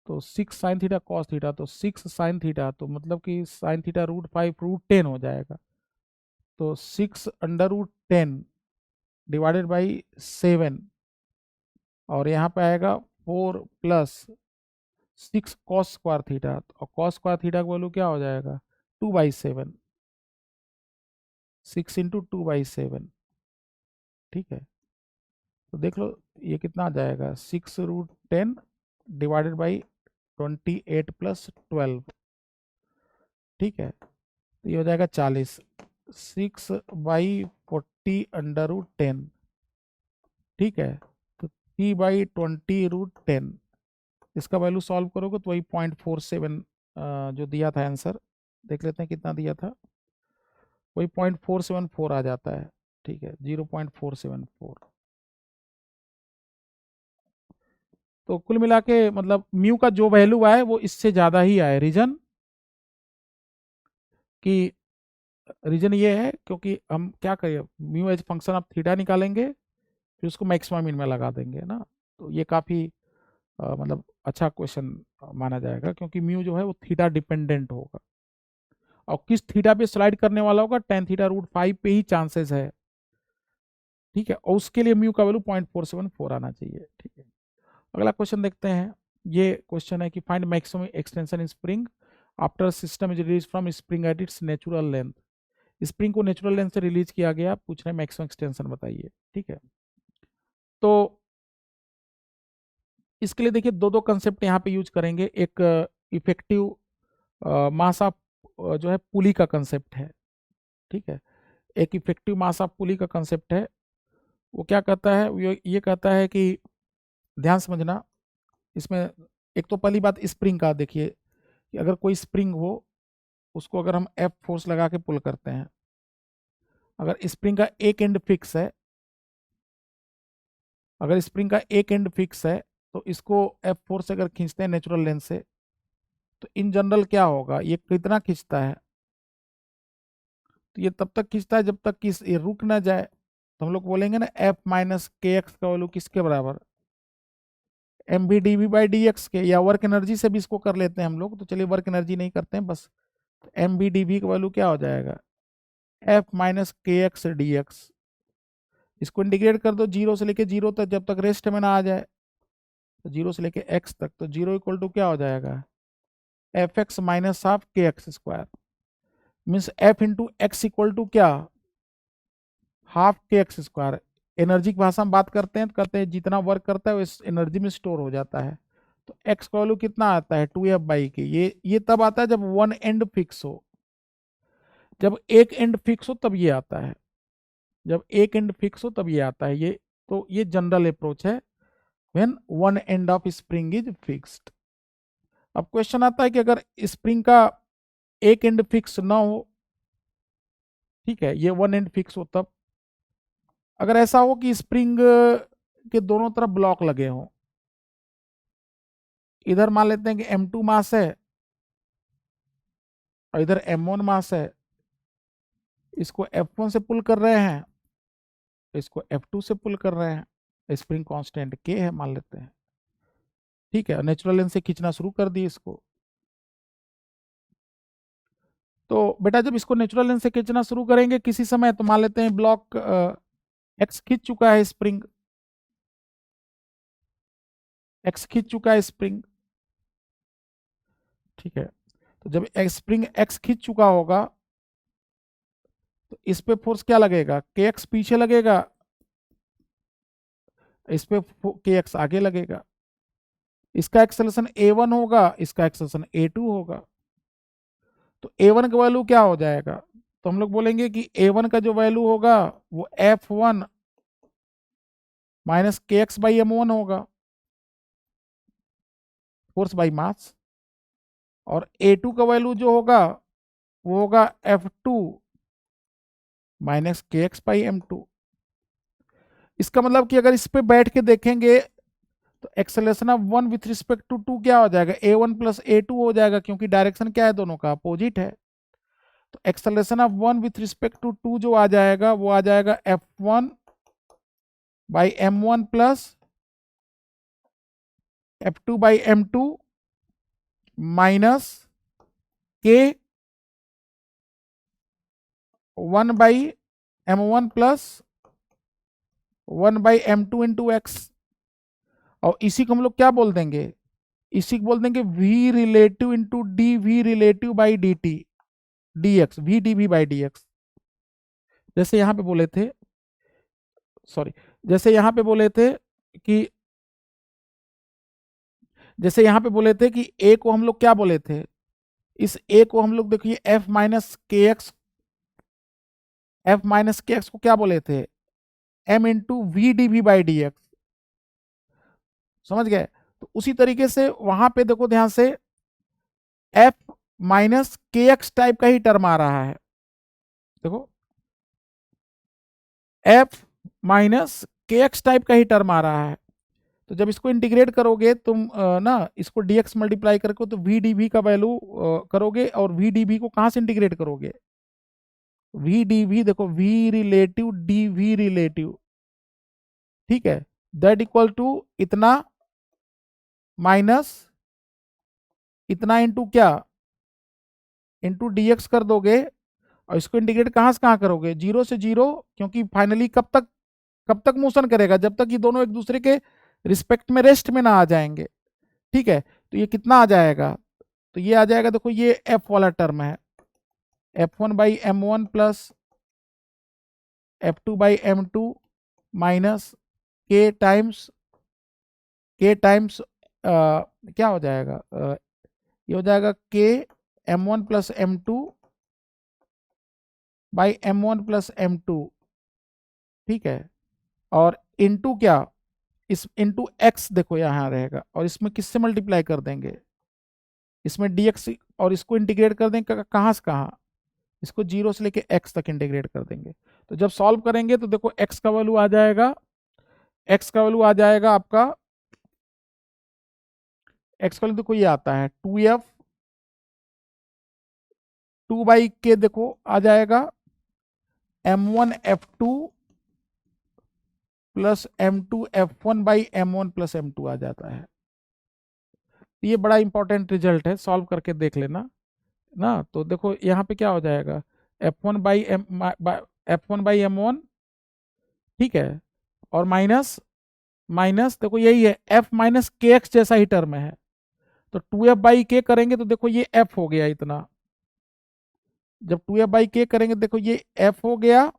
तो 6 साइन थीटा कॉस थीटा तो 6 साइन थीटा, तो मतलब कि साइन थीटा √5 √10 हो जाएगा, तो 6 √10 डिवाइडेड बाई 7 और यहाँ पे आएगा 4 प्लस 6 कॉस स्क्वायर थीटा, और कॉस स्क्वायर थीटा का वैल्यू क्या हो जाएगा 2/7, 6 × 2/7। ठीक है, तो देख लो ये कितना आ जाएगा 6 √10 डिवाइडेड बाई 28 प्लस 12। ठीक है, तो ये हो जाएगा 40, 6/40 √10। ठीक है, तो 3/20 √10, इसका वैल्यू सॉल्व करोगे तो वही 0.47 जो दिया था आंसर, देख लेते हैं कितना दिया था, वही 0.474 आ जाता है। ठीक है, 0.474। तो कुल मिला के मतलब म्यू का जो वैल्यू आए वो इससे ज़्यादा ही आए। रीजन कि रीजन ये है क्योंकि हम क्या करें, mu as function of theta निकालेंगे फिर उसको मैक्सिमम मीन में लगा देंगे ना, तो ये काफ़ी मतलब अच्छा क्वेश्चन माना जाएगा क्योंकि म्यू जो है वो थीटा डिपेंडेंट होगा और किस थीटा पे स्लाइड करने वाला होगा, tan थीटा √5 पे ही चांसेस है। ठीक है, और उसके लिए म्यू का वैल्यू 0.474 आना चाहिए। ठीक है, अगला क्वेश्चन देखते हैं। ये क्वेश्चन है कि find maximum extension in spring after system is release from spring at its natural length. Spring को नेचुरल लेंथ से रिलीज किया गया, पूछ रहे हैं मैक्सिमम एक्सटेंशन बताइए। ठीक है, तो इसके लिए देखिए दो दो कंसेप्ट यहाँ पे यूज करेंगे। एक इफेक्टिव मास ऑफ जो है पुली का कंसेप्ट है। ठीक है, एक इफेक्टिव मास ऑफ पुली का कंसेप्ट है। वो क्या कहता है, ये कहता है कि ध्यान समझना इसमें, एक तो पहली बात स्प्रिंग का देखिए कि अगर कोई स्प्रिंग हो उसको अगर हम एफ फोर्स लगा के पुल करते हैं, अगर स्प्रिंग का एक एंड फिक्स है, अगर स्प्रिंग का एक एंड फिक्स है तो इसको एफ फोर्स से अगर खींचते हैं नेचुरल लेंथ से, तो इन जनरल क्या होगा, ये कितना खींचता है, तो ये तब तक खींचता है जब तक कि ये रुक ना जाए। तो हम लोग बोलेंगे ना एफ माइनस के एक्स का वैल्यू किसके बराबर, M B D we by D X के, या वर्क एनर्जी से भी इसको कर लेते हैं हम लोग, तो चलिए वर्क एनर्जी नहीं करते हैं, बस एम बी डी वी का वैल्यू क्या हो जाएगा एफ माइनस के एक्स डी एक्स। इसको इंटीग्रेट कर दो जीरो से लेके जीरो तक, जब तक रेस्ट में ना आ जाए, तो जीरो से लेके एक्स तक, तो जीरो इक्वल टू क्या हो जाएगा F X minus half K X square, means F into X equal to क्या half K X square. Energy की भाषा में बात करते हैं तो कहते हैं जितना वर्क करता है वो इस एनर्जी में स्टोर हो जाता है। तो एक्स का वैल्यू कितना आता है 2f के, ये तब आता है जब वन एंड फिक्स हो, जब एक एंड फिक्स हो तब ये आता है, जब एक एंड फिक्स हो तब ये आता है। ये तो ये जनरल अप्रोच है when one end of spring is fixed. अब क्वेश्चन आता है कि अगर स्प्रिंग का एक एंड फिक्स ना हो, ठीक है, ये वन एंड फिक्स हो तब, अगर ऐसा हो कि स्प्रिंग के दोनों तरफ ब्लॉक लगे हों, इधर मान लेते हैं कि m2 मास है और इधर m1 मास है, इसको f1 से पुल कर रहे हैं, इसको f2 से पुल कर रहे हैं, स्प्रिंग कांस्टेंट k है मान लेते हैं। ठीक है, नेचुरल लेंथ से खींचना शुरू कर दिए इसको, तो बेटा जब इसको नेचुरल लेंथ से खींचना शुरू करेंगे किसी समय, तो मान लेते हैं ब्लॉक x खींच चुका है स्प्रिंग, एक्स खींच चुका है स्प्रिंग, ठीक है। तो जब स्प्रिंग एक्स खींच चुका होगा तो इस पे फोर्स क्या लगेगा, के एक्स पीछे लगेगा, इस पे के एक्स आगे लगेगा। इसका एक्सेलरेशन a1 होगा, इसका एक्सेलरेशन a2 होगा। तो a1 का वैल्यू क्या हो जाएगा, तो हम लोग बोलेंगे कि a1 का जो वैल्यू होगा वो f1 माइनस के एक्स बाई m1 होगा, फोर्स बाई मास। और a2 का वैल्यू जो होगा वो होगा f2 माइनस के एक्स बाई m2। इसका मतलब कि अगर इस पे बैठ के देखेंगे तो acceleration of one with respect to two क्या हो जाएगा, a1 प्लस a2 हो जाएगा, क्योंकि डायरेक्शन क्या है, दोनों का अपोजिट है। तो acceleration of one with respect to two जो आ जाएगा वो आ जाएगा f1 by m1 plus f2 by m2 minus के 1 by m1 plus 1 by m2 into x. और इसी को हम लोग क्या बोल देंगे, इसी को बोल देंगे v relative into D we relative by D T D X, V D we by D X. जैसे यहाँ पे बोले थे, सॉरी, जैसे यहाँ पे बोले थे कि जैसे यहाँ पे बोले थे कि a को हम लोग क्या बोले थे, इस a को हम लोग देखिए f माइनस के एक्स, एफ माइनस के एक्स को क्या बोले थे, m into v D we by D x. समझ गए। तो उसी तरीके से वहां पे देखो ध्यान से f माइनस के एक्स टाइप का ही टर्म आ रहा है, देखो f माइनस के एक्स टाइप का ही टर्म आ रहा है। तो जब इसको इंटीग्रेट करोगे तुम ना इसको dx मल्टीप्लाई करके तो वी डी वी का वैल्यू करोगे, और वी डी वी को कहां से इंटीग्रेट करोगे, वी डी वी देखो v relative d we relative, ठीक है, दैट इक्वल टू इतना माइनस इतना इंटू क्या, इंटू dx कर दोगे। और इसको इंटीग्रेट कहां से कहां करोगे, जीरो से जीरो, क्योंकि फाइनली कब तक मोशन करेगा, जब तक ये दोनों एक दूसरे के रिस्पेक्ट में रेस्ट में ना आ जाएंगे, ठीक है। तो ये कितना आ जाएगा, तो ये आ जाएगा, देखो ये एफ वाला टर्म है, f1 by m1 plus f2 by m2 minus के टाइम्स क्या हो जाएगा, ये हो जाएगा के m1 plus m2 by m1 plus m2, ठीक है। और इंटू क्या, इस इंटू एक्स देखो यहाँ रहेगा, और इसमें किससे मल्टीप्लाई कर देंगे, इसमें dx, और इसको इंटीग्रेट कर देंगे कहाँ से कहाँ, इसको जीरो से लेके x तक इंटीग्रेट कर देंगे। तो जब सॉल्व करेंगे तो देखो x का वैल्यू आ जाएगा, x का वैल्यू आ जाएगा आपका, x का वैल्यू देखो ये आता है 2f 2 बाई के, देखो आ जाएगा m1 f2 plus m2 f1 by m1 plus m2 आ जाता है। ये बड़ा इंपॉर्टेंट रिजल्ट है, सॉल्व करके देख लेना ना। तो देखो यहाँ पे क्या हो जाएगा, f1 बाई m1, ठीक है, और माइनस माइनस देखो यही है f माइनस के एक्स जैसा ही टर्म है। तो 2f बाई के करेंगे तो देखो ये f हो गया इतना, जब 2f बाई के करेंगे देखो ये f हो गया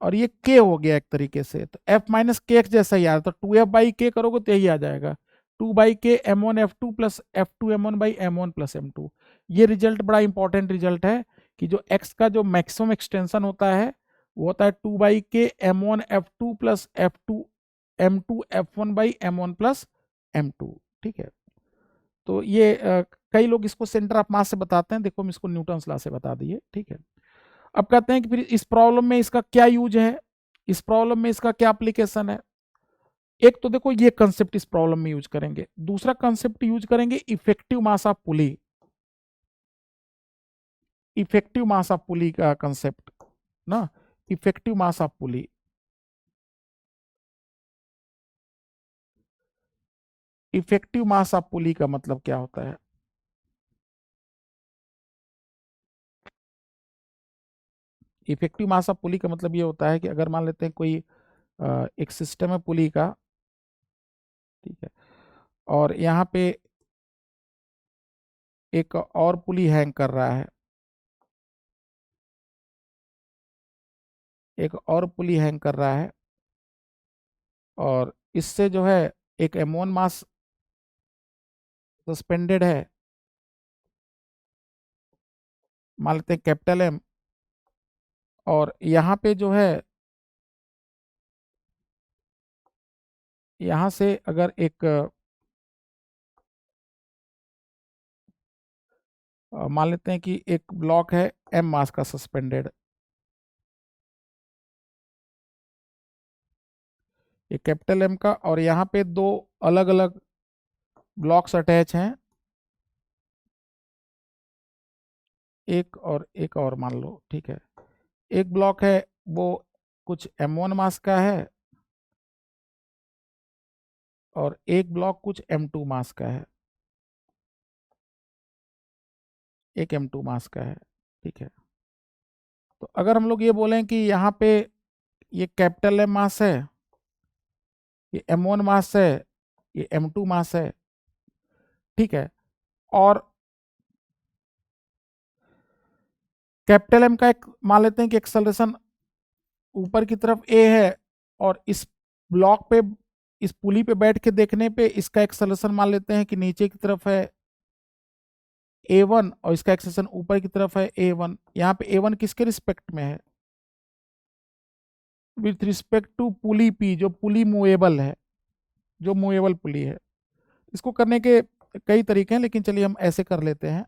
और ये k हो गया एक तरीके से। तो f माइनस के एक्स जैसा ही आ रहा, तो 2f बाई के करोगे तो यही आ जाएगा 2 बाई के m1 f2 plus f2 m1 by m1 plus m2। ये रिजल्ट बड़ा इंपॉर्टेंट रिजल्ट है कि जो x का जो मैक्सिमम एक्सटेंशन होता है वो होता है 2 बाई के m1 f2 plus f2 m2 f1 by m1 plus m2, ठीक है। तो ये कई लोग इसको सेंटर ऑफ मास से बताते हैं, देखो हम इसको न्यूटन्स लॉ से बता दिए, ठीक है। अब कहते हैं कि फिर इस प्रॉब्लम में इसका क्या यूज है, इस प्रॉब्लम में इसका क्या एप्लीकेशन है। एक तो देखो ये कंसेप्ट इस प्रॉब्लम में यूज करेंगे, दूसरा कंसेप्ट यूज करेंगे effective mass of pulley, effective mass of pulley का कंसेप्ट ना, effective mass of pulley. Effective mass of pulley का मतलब क्या होता है, इफेक्टिव मास ऑफ पुली का मतलब ये होता है कि अगर मान लेते हैं कोई एक सिस्टम है पुली का, ठीक है, और यहाँ पे एक और पुली हैंग कर रहा है, एक और पुली हैंग कर रहा है, और इससे जो है एक M1 मास सस्पेंडेड है, मान लेते हैं कैपिटल M, और यहाँ पे जो है यहाँ से अगर एक मान लेते हैं कि एक ब्लॉक है M मास का सस्पेंडेड, ये कैपिटल M का, और यहाँ पे दो अलग अलग ब्लॉक्स अटैच हैं, एक और मान लो, ठीक है। एक ब्लॉक है वो कुछ M1 मास का है, और एक ब्लॉक कुछ M2 मास का है, एक M2 मास का है, ठीक है। तो अगर हम लोग ये बोलें कि यहाँ पे ये कैपिटल M मास है, ये M1 मास है, ये M2 मास है, ठीक है, और कैपिटल M का एक मान लेते हैं कि एक्सेलरेशन ऊपर की तरफ A है, और इस ब्लॉक पे, इस पुली पे बैठ के देखने पे इसका एक्सेलरेशन मान लेते हैं कि नीचे की तरफ है A1, और इसका एक्सेलरेशन ऊपर की तरफ है A1। यहाँ पे A1 किसके रिस्पेक्ट में है? With respect to pulley P, जो पुली मूवेबल है, जो मूवेबल पुली है। इसको करने के कई तरीके हैं, लेकिन चलिए हम ऐसे कर लेते हैं।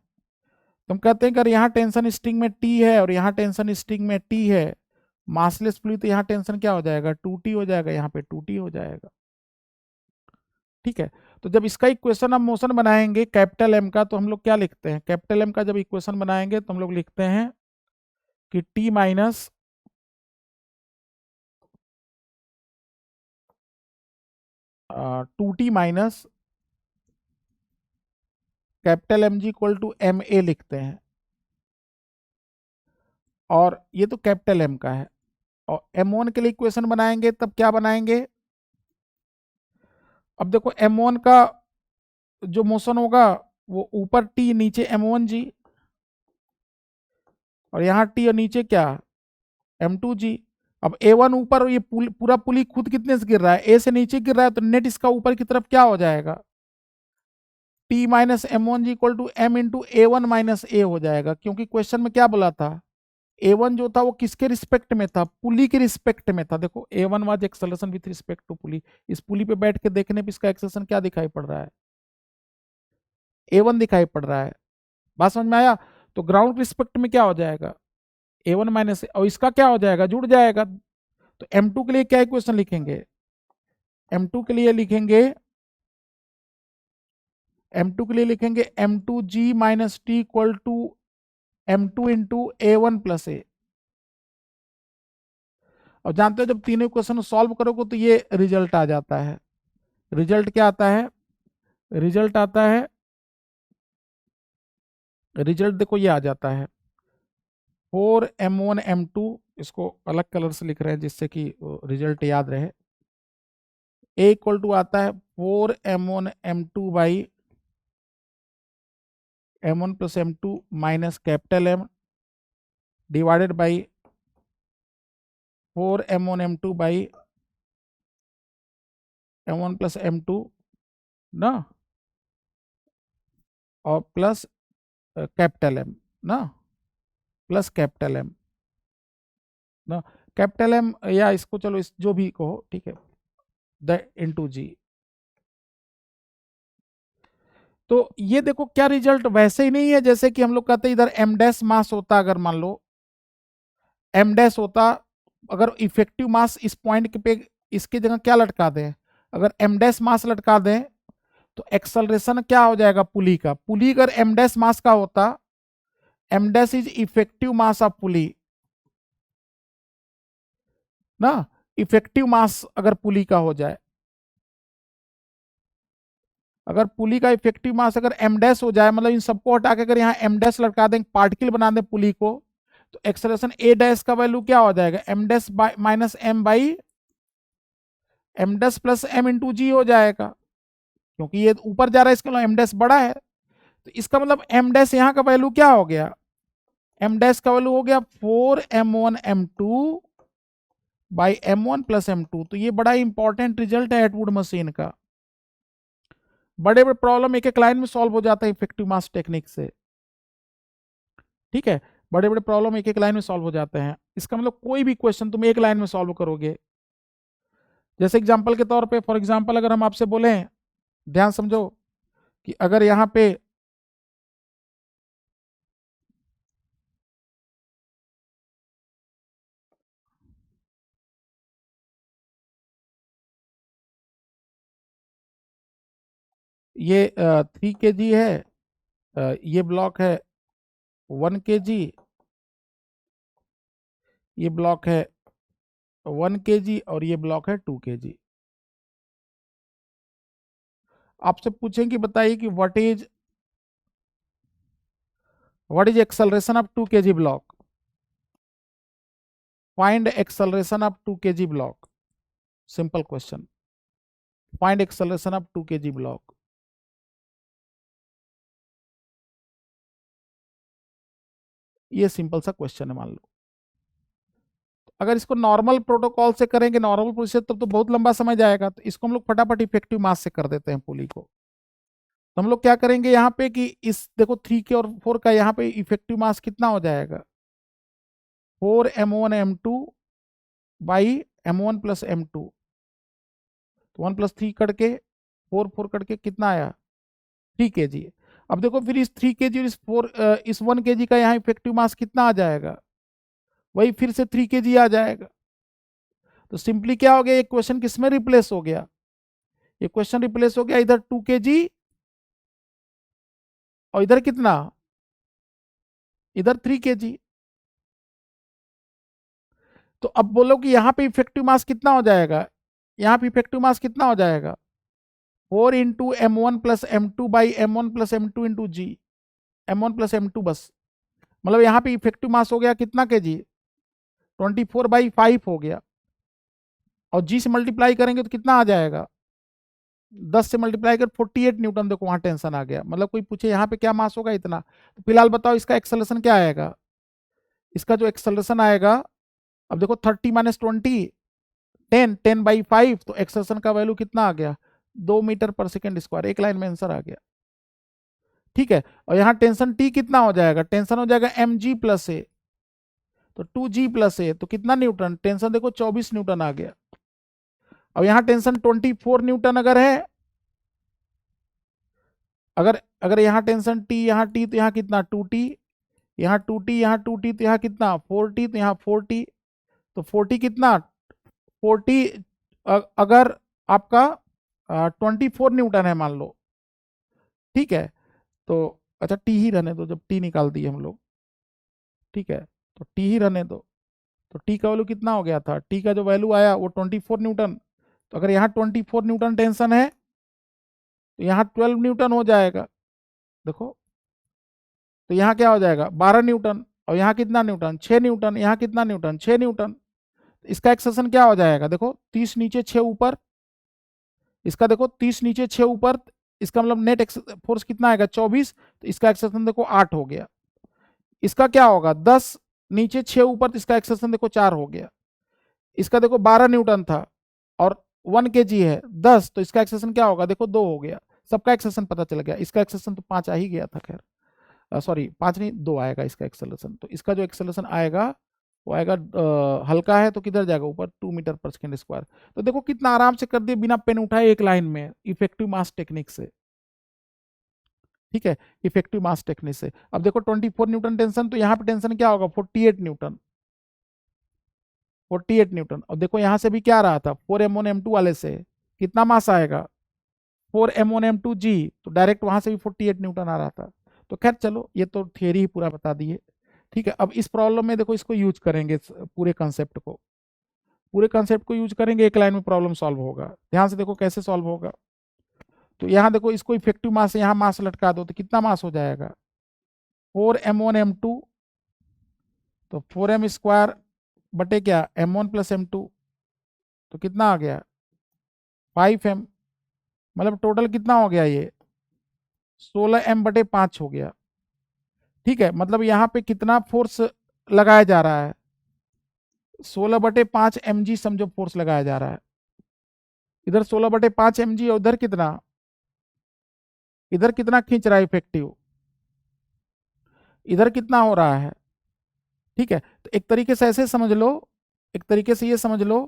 तो हम कहते हैं कि अगर यहाँ टेंशन स्ट्रिंग में T है और यहाँ टेंशन स्ट्रिंग में T है, मासलेस पुली, तो यहाँ टेंशन क्या हो जाएगा? 2T हो जाएगा, यहाँ पे 2T हो जाएगा, ठीक है। तो जब इसका इक्वेशन हम मोशन बनाएंगे कैपिटल M का, तो हम लोग क्या लिखते हैं? कैपिटल M का जब इक्वेशन बनाएंगे तो हम लोग लिखते हैं कि T minus 2T minus capital M G equal to MA लिखते हैं, और ये तो कैपिटल M का है। और M1 के लिए इक्वेशन बनाएंगे तब क्या बनाएंगे? अब देखो M1 का जो मोशन होगा वो ऊपर T, नीचे M1G, और यहाँ T और नीचे क्या? M2G। अब A1 ऊपर, और ये पूरा पुली खुद कितने से गिर रहा है? A से नीचे गिर रहा है, तो नेट इसका ऊपर की तरफ क्या हो जाएगा? T minus M1G equal to M into A1 minus A हो जाएगा, क्योंकि क्वेश्चन में क्या बोला था? A1 जो था वो किसके रिस्पेक्ट में था? पुली के रिस्पेक्ट में था। देखो A1 was acceleration with respect to pulley. इस पुली पे बैठ के देखने पे इसका एक्सेलरेशन क्या दिखाई पड़ रहा है? A1 दिखाई पड़ रहा है। बात समझ में आया? तो ग्राउंड रिस्पेक्ट में क्या हो जाएगा? A1 माइनस, और इसका क्या हो जाएगा? जुड़ जाएगा। तो M2 के लिए क्या इक्वेशन लिखेंगे? M2 के लिए लिखेंगे, M2 के लिए लिखेंगे M2G minus T equal to M2 into A1 plus A। और जानते हो जब तीनों इक्वेशन सॉल्व करोगे तो ये रिजल्ट आ जाता है। रिजल्ट क्या आता है? रिजल्ट आता है, रिजल्ट देखो ये आ जाता है 4M1 M2, इसको अलग कलर से लिख रहे हैं जिससे कि रिजल्ट याद रहे। A इक्वल टू आता है 4M1 M2 by M1 plus M2 minus capital M divided by 4M1 M2 by M1 plus M2 ना, और प्लस कैपिटल M ना, प्लस कैपिटल M ना, कैपिटल M, या इसको चलो इस जो भी कहो, ठीक है, द इंटू जी। तो ये देखो क्या रिजल्ट वैसे ही नहीं है जैसे कि हम लोग कहते हैं इधर M डैश मास होता, अगर मान लो M डैश होता, अगर इफेक्टिव मास इस पॉइंट पे इसकी जगह क्या लटका दें? अगर M डैश मास लटका दें तो एक्सेलरेशन क्या हो जाएगा पुली का? पुली अगर M डैश मास का होता, M dash is effective mass of pulley ना, इफेक्टिव मास अगर पुली का हो जाए, अगर पुली का इफेक्टिव मास अगर M डैश हो जाए, मतलब इन सबको हटा के अगर यहाँ M डैश लटका दें, पार्टिकल बना दें पुली को, तो एक्सेलरेशन A डैश का वैल्यू क्या हो जाएगा? M dash minus M by M dash plus M into g हो जाएगा। क्योंकि ये ऊपर जा रहा है, इसका मतलब एम डैश बड़ा है, तो इसका मतलब एम डैश यहाँ का वैल्यू क्या हो गया, एम डैश का वैल्यू हो गया 4m1m2 by m1 plus m2। तो ये बड़ा इंपॉर्टेंट रिजल्ट है एटवुड मशीन का। बड़े बड़े प्रॉब्लम एक एक लाइन में सॉल्व हो जाता है इफेक्टिव मास टेक्निक से। ठीक है, बड़े बड़े प्रॉब्लम एक एक लाइन में सॉल्व हो जाते हैं। इसका मतलब कोई भी क्वेश्चन तुम एक लाइन में सॉल्व करोगे। जैसे एग्जांपल के तौर पे, फॉर एग्जांपल अगर हम आपसे बोले, ध्यान समझो, कि अगर यहाँ पे ये 3 kg है, ये ब्लॉक है 1 kg, ये ब्लॉक है 1 kg और ये ब्लॉक है 2 kg। आपसे पूछें कि बताइए कि what is acceleration of 2 kg block, find acceleration of 2 kg block, simple question, find acceleration of 2 kg block. ये सिंपल सा क्वेश्चन है मान लो। अगर इसको नॉर्मल प्रोटोकॉल से करेंगे, नॉर्मल प्रोसेस, तब तो बहुत लंबा समय जाएगा, तो इसको हम लोग फटाफट इफेक्टिव मास से कर देते हैं पुली को। तो हम लोग क्या करेंगे यहाँ पे कि इस देखो 3 के और 4 का यहाँ पे इफेक्टिव मास कितना हो जाएगा, 4m1m2 by m1 plus m2। तो 1 प्लस 3 करके 4 करके कितना आया 3 kg। अब देखो फिर इस 3 kg और इस 1 kg का यहाँ इफेक्टिव मास कितना आ जाएगा, वही फिर से 3 kg आ जाएगा। तो सिंपली क्या हो गया, ये क्वेश्चन किसमें रिप्लेस हो गया, ये क्वेश्चन रिप्लेस हो गया इधर 2 kg और इधर कितना, इधर 3 kg। तो अब बोलो कि यहाँ पे इफेक्टिव मास कितना हो जाएगा, यहाँ पे इफेक्टिव मास कितना हो जाएगा 4 × m1 + m2 by m1 + m2 × g, m1 + m2 बस। मतलब यहाँ पे इफेक्टिव मास हो गया कितना kg, 24/5 हो गया। और g से मल्टीप्लाई करेंगे तो कितना आ जाएगा, 10 से मल्टीप्लाई कर 48 न्यूटन। देखो वहां टेंशन आ गया, मतलब कोई पूछे यहाँ पे क्या मास होगा इतना, तो फिलहाल बताओ इसका एक्सेलरेशन क्या आएगा, इसका जो एक्सेलरेशन आएगा, अब देखो 30 - 20 10/5, तो एक्सेलरेशन का वैल्यू कितना आ गया 2 मीटर/सेकंड स्क्वायर। एक लाइन में आंसर आ गया। ठीक है, और यहाँ टेंशन टी कितना हो जाएगा, टेंशन हो जाएगा mg+a, तो 2g+a, तो कितना न्यूटन, टेंशन देखो 24 न्यूटन आ गया। अब यहाँ टेंशन 24 न्यूटन अगर है, अगर अगर यहाँ टेंशन टी, यहाँ टी, तो यहाँ कितना 2t, यहाँ 2t, यहाँ 2t, तो यहाँ कितना 4t, तो यहाँ 4t, तो 40 कितना 40, अगर आपका 24 न्यूटन है मान लो। ठीक है, तो अच्छा टी ही रहने दो, जब टी निकाल दिए हम लोग। ठीक है, तो टी ही रहने दो। तो टी का वैल्यू कितना हो गया था, टी का जो वैल्यू आया वो 24 न्यूटन। तो अगर यहाँ 24 न्यूटन टेंशन है, तो यहाँ 12 न्यूटन हो जाएगा। देखो, तो यहाँ क्या हो जाएगा 12 न्यूटन, और यहाँ कितना न्यूटन 6 न्यूटन, यहाँ कितना न्यूटन 6 न्यूटन। इसका एक्सेशन क्या हो जाएगा, देखो 30 नीचे 6 ऊपर, इसका देखो 30 नीचे 6 ऊपर, इसका मतलब नेट फोर्स कितना आएगा 24, तो इसका एक्सेशन देखो 8 हो गया। इसका क्या होगा 10 नीचे 6 ऊपर, तो इसका एक्सेशन देखो 4 हो गया। इसका देखो 12 न्यूटन था और 1 kg है 10, तो इसका एक्सेशन क्या होगा देखो 2 हो गया। सबका एक्सेशन पता चल गया, इसका एक्सेशन तो 5 आ ही गया था, खैर सॉरी 5 नहीं 2 आएगा इसका एक्सेलरेशन। तो इसका जो एक्सेलरेशन आएगा वो आएगा, हल्का है तो किधर जाएगा ऊपर 2 मीटर/सेकंड स्क्वायर। तो देखो कितना आराम से कर दिए बिना पेन उठाए एक लाइन में, इफेक्टिव मास टेक्निक से। ठीक है, इफेक्टिव मास टेक्निक से। अब देखो 24 न्यूटन टेंशन, तो यहाँ पे टेंशन क्या होगा 48 न्यूटन, 48 न्यूटन। और देखो यहाँ से भी क्या आ रहा था 4m1m2 वाले से कितना मास आएगा 4m1m2g, तो डायरेक्ट वहां से भी 48 न्यूटन आ रहा था। तो खैर चलो, ये तो थियरी ही पूरा बता दिए। ठीक है, अब इस प्रॉब्लम में देखो इसको यूज करेंगे, पूरे कंसेप्ट को, पूरे कंसेप्ट को यूज करेंगे, एक लाइन में प्रॉब्लम सॉल्व होगा। ध्यान से देखो कैसे सॉल्व होगा। तो यहाँ देखो इसको इफेक्टिव मास से यहाँ मास लटका दो, तो कितना मास हो जाएगा 4m1m2, तो 4m² बटे क्या m1 + m2, तो कितना आ गया 5m। मतलब टोटल कितना हो गया ये 16m/5 हो गया। ठीक है, मतलब यहाँ पे कितना फोर्स लगाया जा रहा है 16/5 mg समझो फोर्स लगाया जा रहा है। इधर 16/5 mg और इधर कितना खींच रहा है इफेक्टिव, इधर कितना हो रहा है। ठीक है, तो एक तरीके से ऐसे समझ लो, एक तरीके से ये समझ लो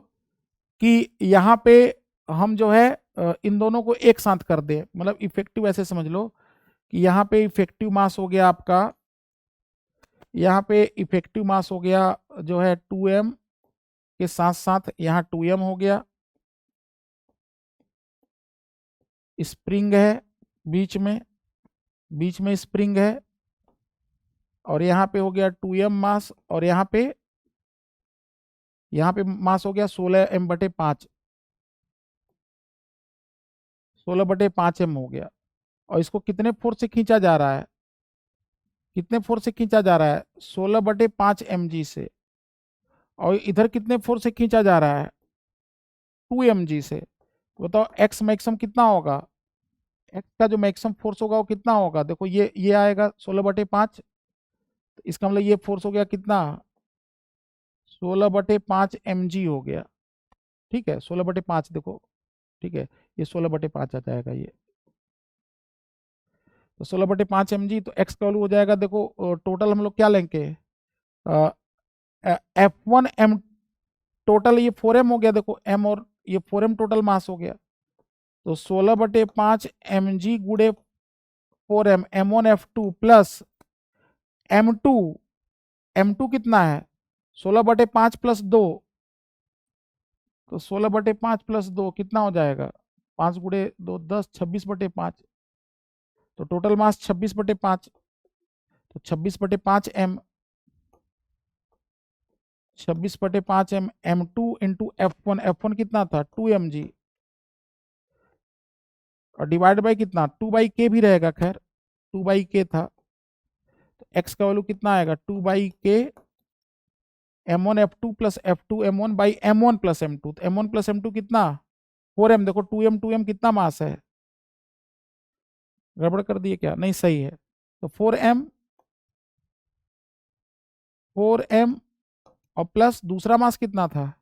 कि यहाँ पे हम जो है इन दोनों को एक साथ कर दे, मतलब इफेक्टिव ऐसे समझ लो कि यहाँ पे इफेक्टिव मास हो गया आपका, यहाँ पे इफेक्टिव मास हो गया जो है 2m के साथ साथ यहाँ 2m हो गया, स्प्रिंग है बीच में स्प्रिंग है, और यहाँ पे हो गया 2m मास, और यहाँ पे मास हो गया 16m/5, 16/5m हो गया। और इसको कितने फोर्स से खींचा जा रहा है, कितने फोर्स से खींचा जा रहा है 16/5 mg से, और इधर कितने फोर्स से खींचा जा रहा है 2mg से। बताओ एक्स मैक्सिमम कितना होगा, एक्स का जो मैक्सिमम फोर्स होगा वो कितना होगा। देखो ये आएगा 16/5, इसका मतलब ये फोर्स हो गया कितना 16/5 mg हो गया। ठीक है 16/5 देखो, ठीक है ये 16/5 आ जाएगा ये, तो 16/5 mg, तो एक्स का वैल्यू हो जाएगा देखो टोटल हम लोग क्या लेंगे F1m टोटल, ये 4m हो गया देखो m, और ये 4m टोटल मास हो गया, तो 16/5 mg गुड़े 4m, m1F2 प्लस m2 कितना है 16/5 प्लस 2, तो 16/5 प्लस 2 कितना हो जाएगा 5 गुड़े 2 10, 26/5, तो टोटल मास 26/5, तो 26/5m, 26/5m m2 into F1 कितना था 2mg, और डिवाइड बाई कितना 2/k भी रहेगा, खैर 2/k था, तो x का वैल्यू कितना आएगा 2/k m1F2 plus F2m1/m1 plus m2, तो m1 प्लस m2 कितना 4m, देखो 2m कितना मास है, गड़बड़ कर दिए क्या, नहीं सही है, तो 4m और प्लस दूसरा मास कितना था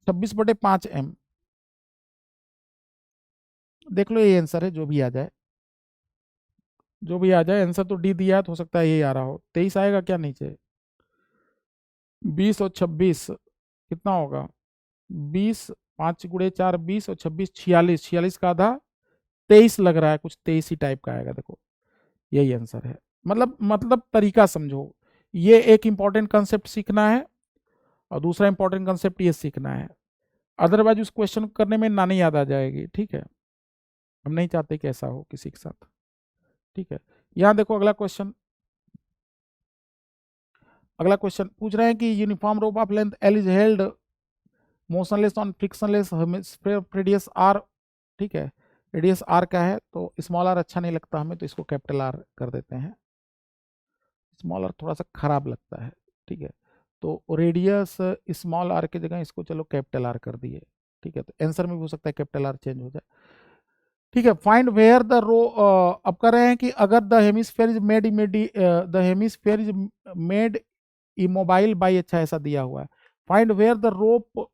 26/5m, देख लो ये आंसर है, जो भी आ जाए, जो भी आ जाए आंसर, तो डी दिया तो हो सकता है यही आ रहा हो, 23 आएगा क्या नीचे, 20 और 26 कितना होगा 20, 5 गुड़े 4 20 और 26 46, 46 का आधा 23 लग रहा है, कुछ 23 ही टाइप का आएगा, देखो यही आंसर है। मतलब तरीका समझो, ये एक इंपॉर्टेंट कंसेप्ट सीखना है, और दूसरा इंपॉर्टेंट कंसेप्ट ये सीखना है, अदरवाइज उस क्वेश्चन को करने में नानी याद आ जाएगी। ठीक है, हम नहीं चाहते कि ऐसा हो किसी के साथ। ठीक है, यहाँ देखो अगला क्वेश्चन, अगला क्वेश्चन पूछ रहे हैं कि uniform rope of length l is held motionless on frictionless radius r. ठीक है, रेडियस आर का है, तो स्मॉल आर अच्छा नहीं लगता हमें, तो इसको कैपिटल आर कर देते हैं, स्मॉल आर थोड़ा सा खराब लगता है। ठीक है, तो रेडियस स्मॉल आर की जगह इसको चलो कैपिटल आर कर दिए। ठीक है, तो आंसर में भी हो सकता है कैपिटल आर चेंज हो जाए। ठीक है, फाइंड वेयर द रो, अब कर रहे हैं कि अगर the hemisphere is made the hemisphere is made immobile by, अच्छा ऐसा दिया हुआ है, find where the rope,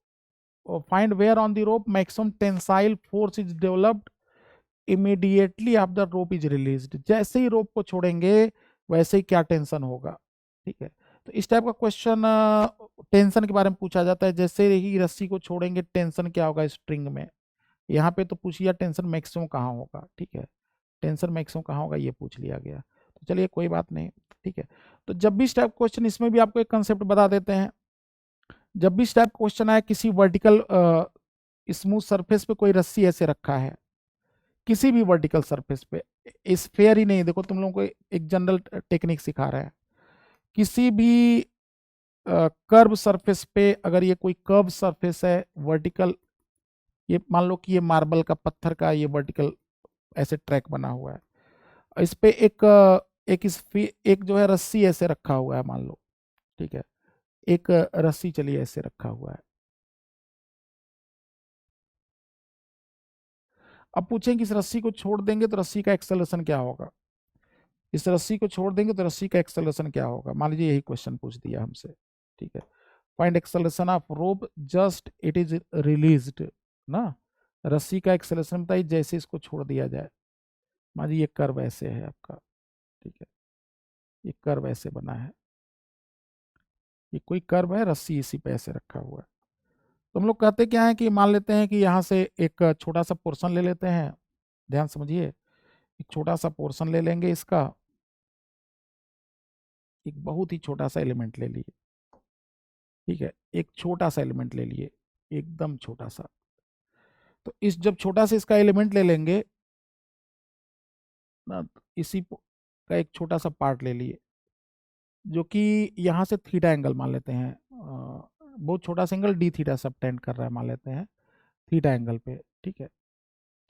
find where on the rope maximum tensile force is developed immediately after the rope is released, जैसे ही रोप को छोड़ेंगे वैसे ही क्या टेंशन होगा। ठीक है, तो इस टाइप का क्वेश्चन टेंशन के बारे में पूछा जाता है, जैसे ही रस्सी को छोड़ेंगे टेंशन क्या होगा स्ट्रिंग में, यहाँ पे तो पूछ लिया टेंशन मैक्सिमम कहाँ होगा। ठीक है, टेंशन मैक्सिमम कहाँ होगा ये पूछ लिया गया, तो चलिए कोई बात नहीं। ठीक है, तो जब भी इस टाइप क्वेश्चन, इसमें भी आपको एक कंसेप्ट बता देते हैं, जब भी इस टाइप क्वेश्चन आए किसी वर्टिकल स्मूथ सरफेस पे कोई रस्सी ऐसे रखा है, किसी भी वर्टिकल सरफेस पे, स्फेयर ही नहीं, देखो तुम लोगों को एक जनरल टेक्निक सिखा रहा है, किसी भी कर्व सरफेस पे, अगर ये कोई कर्व सरफेस है वर्टिकल, ये मान लो कि ये मार्बल का पत्थर का ये वर्टिकल ऐसे ट्रैक बना हुआ है, इस पे एक जो है रस्सी ऐसे रखा हुआ है मान लो। ठीक है, एक रस्सी चलिए ऐसे रखा हुआ है, अब पूछें कि इस रस्सी को छोड़ देंगे तो रस्सी का एक्सेलरेशन क्या होगा, इस रस्सी को छोड़ देंगे तो रस्सी का एक्सेलरेशन क्या होगा, मान लीजिए यही क्वेश्चन पूछ दिया हमसे, ठीक है। Find acceleration of rope just it is released ना, रस्सी का एक्सेलरेशन बताइए जैसे इसको छोड़ दिया जाए। मान लीजिए ये कर्व ऐसे है आपका, ठीक है, ये कर्व ऐसे बना है, ये कोई कर्व है, रस्सी इसी पे ऐसे रखा हुआ है। तो हम लोग कहते क्या है कि मान लेते हैं कि यहाँ से एक छोटा सा पोर्शन ले लेते हैं, ध्यान समझिए, एक छोटा सा पोर्शन ले लेंगे इसका, एक बहुत ही छोटा सा एलिमेंट ले लिए, ठीक है, एक छोटा सा एलिमेंट ले लिए, एकदम छोटा सा। तो इस जब छोटा सा इसका एलिमेंट ले लेंगे ना, तो इसी का एक छोटा सा पार्ट ले लिए, जो कि यहाँ से थीटा एंगल मान लेते हैं, बहुत छोटा सा एंगल डी थीटा सबटेंड कर रहा है मान लेते हैं थीटा एंगल पे, ठीक है।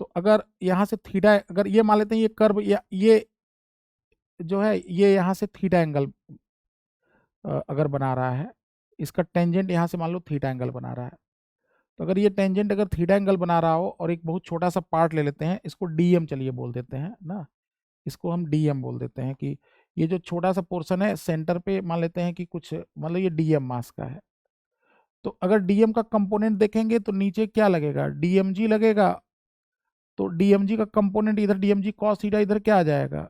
तो अगर यहाँ से थीटा, अगर ये मान लेते हैं ये कर्व या ये जो है ये यहाँ से थीटा एंगल अगर बना रहा है, इसका टेंजेंट यहाँ से मान लो थीटा एंगल बना रहा है, तो अगर ये टेंजेंट अगर थीटा एंगल बना रहा हो और एक बहुत छोटा सा पार्ट ले लेते हैं, इसको डीएम चलिए बोल देते हैं ना, इसको हम डीएम बोल देते हैं कि ये जो छोटा सा पोर्शन है सेंटर पे मान लेते हैं कि कुछ मतलब ये डीएम मास का है। तो अगर डीएम का कंपोनेंट देखेंगे तो नीचे क्या लगेगा, डीएमजी लगेगा। तो डीएमजी का कंपोनेंट इधर डीएमजी कॉस थीटा, इधर क्या आ जाएगा,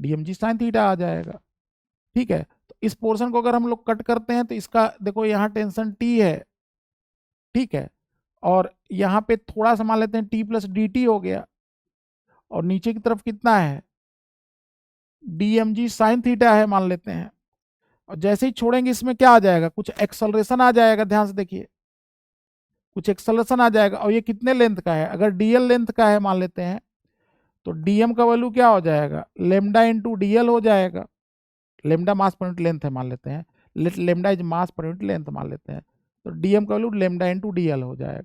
डीएमजी साइन थीटा आ जाएगा, ठीक है। तो इस पोर्शन को अगर हम लोग कट करते हैं तो इसका देखो यहाँ टेंशन टी है, ठीक है, और यहाँ पे थोड़ा सा मान लेते हैं टी प्लस डी टी हो गया, और नीचे की तरफ कितना है, डीएमजी साइन थीटा है मान लेते हैं। और जैसे ही छोड़ेंगे इसमें क्या आ जाएगा, कुछ एक्सलरेशन आ जाएगा, ध्यान से देखिए, कुछ एक्सलरेशन आ जाएगा। और ये कितने लेंथ का है, अगर डीएल लेंथ का है मान लेते हैं, तो डीएम का वैल्यू क्या हो जाएगा, लेमडा इंटू डीएल हो जाएगा। लेमडा मास पर यूनिट लेंथ है मान लेते हैं, lambda is mass per unit length मान लेते हैं, तो डीएम का वैल्यू लेमडा इंटू डीएल हो जाएगा।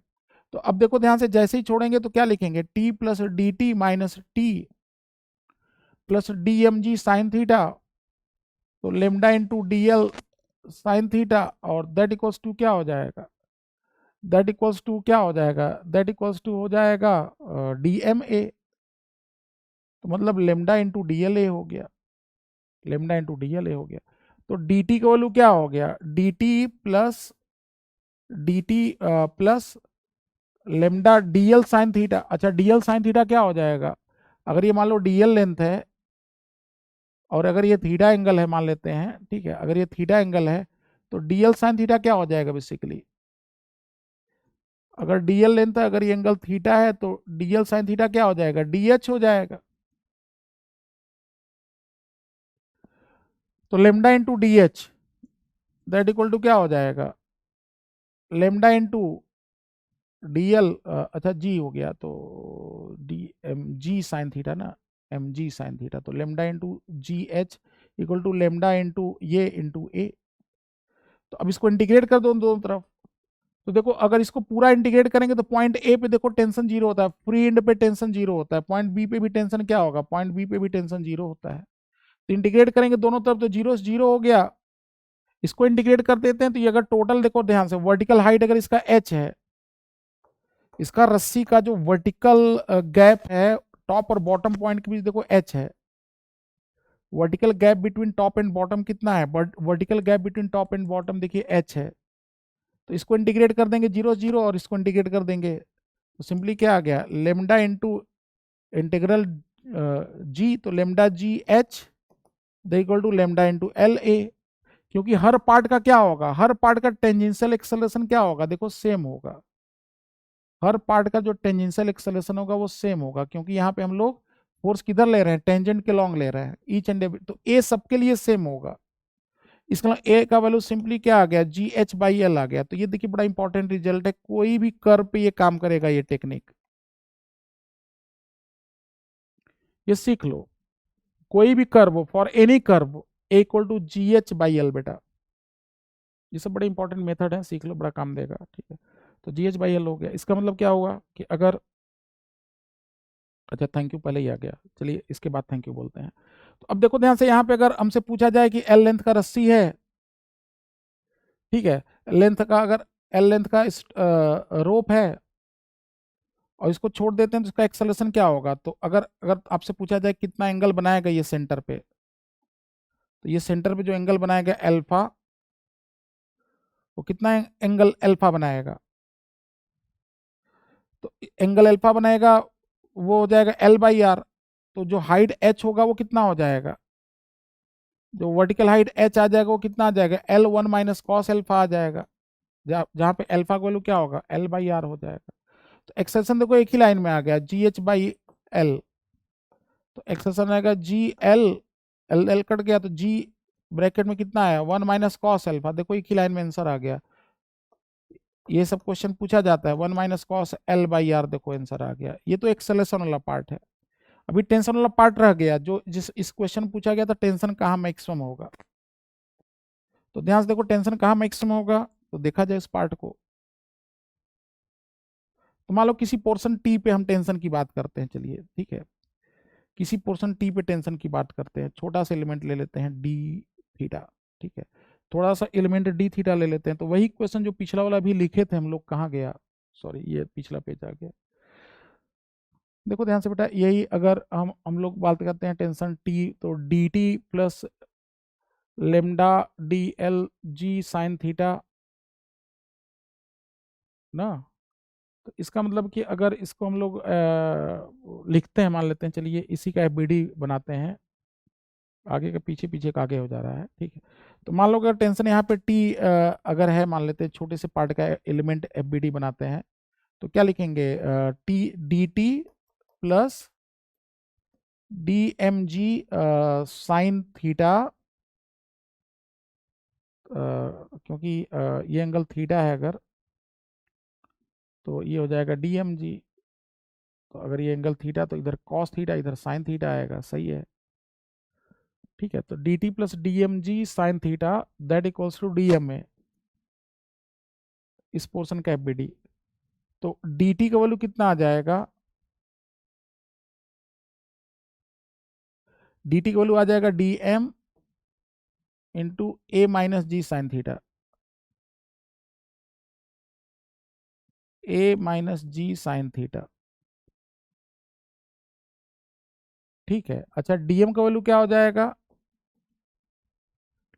तो अब देखो ध्यान से, जैसे ही छोड़ेंगे तो क्या लिखेंगे, t plus d t minus t plus d m जी साइन थीटा, तो lambda into d l sine theta, और दैट इक्वल्स टू क्या हो जाएगा, दैट इक्वल्स टू क्या हो जाएगा, दैट इक्वल्स टू हो जाएगा डी एम ए। तो मतलब lambda into d l a हो गया, lambda into d l a हो गया। तो डी टी का वैल्यू क्या हो गया, D t plus lambda DL sine theta. अच्छा, डीएल साइन थीटा क्या हो जाएगा, अगर ये मान लो डीएल लेंथ है और अगर ये थीटा एंगल है मान लेते हैं, ठीक है, अगर ये थीटा एंगल है तो डीएल साइन थीटा क्या हो जाएगा बेसिकली, अगर डीएल लेंथ है, अगर ये एंगल थीटा है तो डीएल साइन थीटा क्या हो जाएगा, डीएच हो जाएगा। तो lambda into dh that equal to क्या हो जाएगा, लेमडा इंटू डीएल, अच्छा जी हो गया, तो डी एम जी साइन थीटा ना, एम जी साइन थीटा, तो lambda into g h equal to lambda into ये इंटू ए। तो अब इसको इंटीग्रेट कर दो दोनों तरफ, तो देखो अगर इसको पूरा इंटीग्रेट करेंगे तो पॉइंट ए पे देखो टेंशन जीरो होता है, फ्री एंड पे टेंशन जीरो होता है, पॉइंट बी पे भी टेंशन क्या होगा, पॉइंट बी पे भी टेंशन जीरो होता है। तो इंटीग्रेट करेंगे दोनों तरफ तो जीरो से जीरो हो गया, इसको इंटीग्रेट कर देते हैं तो ये अगर टोटल देखो ध्यान से, वर्टिकल हाइट अगर इसका एच है, इसका रस्सी का जो वर्टिकल गैप है टॉप और बॉटम पॉइंट के बीच देखो एच है, vertical gap between top and bottom कितना है, vertical gap between top and bottom देखिए एच है। तो इसको इंटीग्रेट कर देंगे जीरो जीरो, और इसको इंटीग्रेट कर देंगे तो सिंपली क्या आ गया, लेमडा इंटू इंटीग्रल जी, तो lambda g h the equal to lambda into l a. क्योंकि हर पार्ट का क्या होगा, हर पार्ट का टेंजेंशियल एक्सेलरेशन क्या होगा, देखो सेम होगा, हर पार्ट का जो टेंजेंशियल एक्सेलरेशन होगा वो सेम होगा, क्योंकि यहाँ पे हम लोग फोर्स किधर ले रहे हैं, टेंजेंट के लॉन्ग ले रहे हैं, ईच एंड एवरी, तो ए सबके लिए सेम होगा। इसका मतलब ए का वैल्यू सिंपली क्या आ गया, जी एच बाई एल आ गया। तो ये देखिए बड़ा इंपॉर्टेंट रिजल्ट है, कोई भी कर्व पे ये काम करेगा ये टेक्निक, ये सीख लो, कोई भी curve for any curve a equal to g h by l बेटा, ये सब बड़े इंपॉर्टेंट मेथड है, सीख लो, बड़ा काम देगा, ठीक है। तो जी एच बाई एल हो गया, इसका मतलब क्या होगा कि अगर, अच्छा थैंक यू पहले ही आ गया, चलिए इसके बाद थैंक यू बोलते हैं। तो अब देखो ध्यान से, यहाँ पे अगर हमसे पूछा जाए कि एल लेंथ का रस्सी है, ठीक है, लेंथ का अगर एल लेंथ का रोप है, और इसको छोड़ देते हैं तो इसका एक्सेलरेशन क्या होगा। तो अगर अगर आपसे पूछा जाए कितना एंगल बनाएगा ये सेंटर पे, तो ये सेंटर पे जो एंगल बनाएगा अल्फा, वो कितना एंगल अल्फा बनाएगा, तो एंगल अल्फा बनाएगा वो हो जाएगा एल बाई आर। तो जो हाइट एच होगा वो कितना हो जाएगा, जो वर्टिकल हाइट एच आ जाएगा वो कितना आ जाएगा, l one minus cos alpha आ जाएगा, जहाँ पे एल्फा का वैल्यू क्या होगा, एल बाई आर हो जाएगा। तो एक्सेशन देखो एक ही लाइन में आ गया, जी एच बाई एल। तो एक्सेशन आएगा G L, L L cut गया तो जी ब्रैकेट में कितना आया, वन माइनस कॉस एल्फा। देखो एक ही लाइन में आंसर आ गया। ये सब क्वेश्चन पूछा जाता है, one minus cos l by r, देखो आंसर आ गया। ये तो एक्सेलेशन वाला पार्ट है। अभी टेंशन वाला पार्ट रह गया, जो जिस इस क्वेश्चन पूछा गया था टेंशन कहाँ मैक्सिमम होगा। तो ध्यान से देखो टेंशन कहाँ मैक्सिमम होगा, तो देखा जाए इस पार्ट को। तो मान लो किसी पोर्शन टी पे हम टेंशन की बात करते हैं, चलिए ठीक है, किसी पोर्शन टी पे टेंशन की बात करते हैं। छोटा सा एलिमेंट ले लेते हैं डी थीटा, ठीक है, थोड़ा सा एलिमेंट डी थीटा ले लेते हैं। तो वही क्वेश्चन जो पिछला वाला भी लिखे थे हम लोग, कहाँ गया, सॉरी ये पिछला पेज आ गया। देखो ध्यान से बेटा, यही अगर हम लोग बात करते हैं टेंशन टी, तो d t plus lambda D L G sine theta ना। तो इसका मतलब कि अगर इसको हम लोग लिखते हैं, मान लेते हैं, चलिए इसी का एफ बनाते हैं, आगे का पीछे, पीछे का आगे हो जा रहा है, ठीक है। तो मान लो अगर टेंशन यहाँ पे टी अगर है, मान लेते हैं छोटे से पार्ट का एलिमेंट एफ बनाते हैं, तो क्या लिखेंगे, t d t plus d m जी साइन थीटा, क्योंकि ये एंगल थीटा है अगर, तो ये हो जाएगा डी एम जी। तो अगर ये एंगल थीटा तो इधर कॉस थीटा, इधर साइन थीटा आएगा, सही है, ठीक है। तो d t plus d m ji sine theta that equals to d m a, इस पोर्शन का एफ बी डी। तो डी टी का वैल्यू कितना आ जाएगा, डी टी का वैल्यू आ जाएगा d m into a minus g sine theta, a minus g sine theta, ठीक है। अच्छा डीएम का वैल्यू क्या हो जाएगा,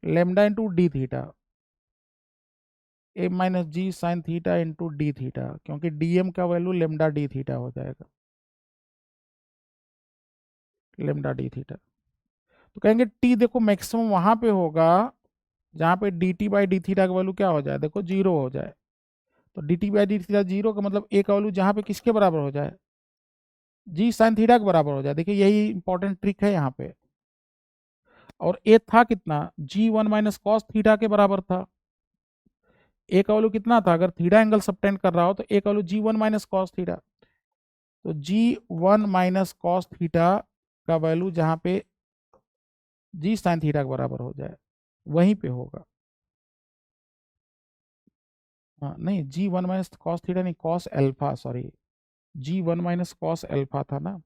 lambda into d theta, a minus g sine theta into d theta, क्योंकि डीएम का वैल्यू लेमडा डी थीटा हो जाएगा, लेमडा डी थीटा। तो कहेंगे टी देखो मैक्सिमम वहां पे होगा जहां पे D T by D theta का वैल्यू क्या हो जाए, देखो जीरो हो जाए। तो d T by D theta zero का मतलब ए का वैल्यू जहां पे किसके बराबर हो जाए, जी साइन थीटा के बराबर हो जाए। देखिए यही इंपॉर्टेंट ट्रिक है यहाँ पे। और ए था कितना, जी वन माइनस कॉस थीटा के बराबर था। ए का वैल्यू कितना था, अगर थीटा एंगल सबटेंड कर रहा हो तो ए का वैल्यू जी वन माइनस कॉस थीटा। तो जी वन माइनस कॉस थीटा का वैल्यू जहां पे जी साइन थीटा के बराबर हो जाए वहीं पे होगा। हाँ नहीं, जी वन माइनस कॉस थीटा नहीं, कॉस एल्फा, सॉरी, जी वन माइनस कॉस एल्फा था ना।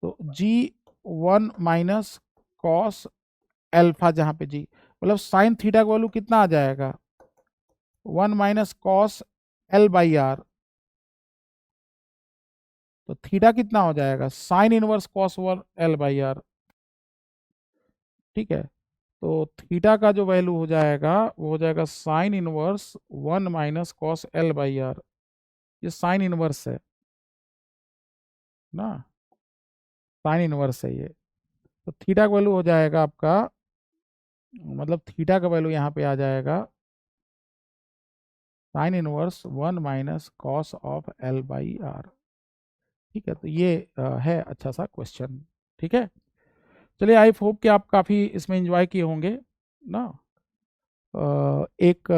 तो जी वन माइनस कॉस एल्फा जहां पे जी, मतलब साइन थीटा का वैल्यू कितना आ जाएगा, one minus cos l by r. तो थीटा कितना हो जाएगा, sine inverse cos one l by r, ठीक है। तो थीटा का जो वैल्यू हो जाएगा वो हो जाएगा sine inverse one minus cos l by r. ये साइन इनवर्स है ना, साइन इनवर्स है ये। तो थीटा का वैल्यू हो जाएगा आपका, मतलब थीटा का वैल्यू यहाँ पे आ जाएगा sine inverse one minus cos of l by r, ठीक है। तो ये है अच्छा सा क्वेश्चन, ठीक है। चलिए आई होप कि आप काफ़ी इसमें एंजॉय किए होंगे ना। एक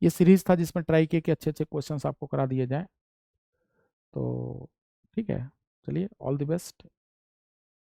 ये सीरीज था जिसमें ट्राई किए कि अच्छे अच्छे क्वेश्चंस आपको करा दिए जाएं। तो ठीक है, चलिए ऑल द बेस्ट।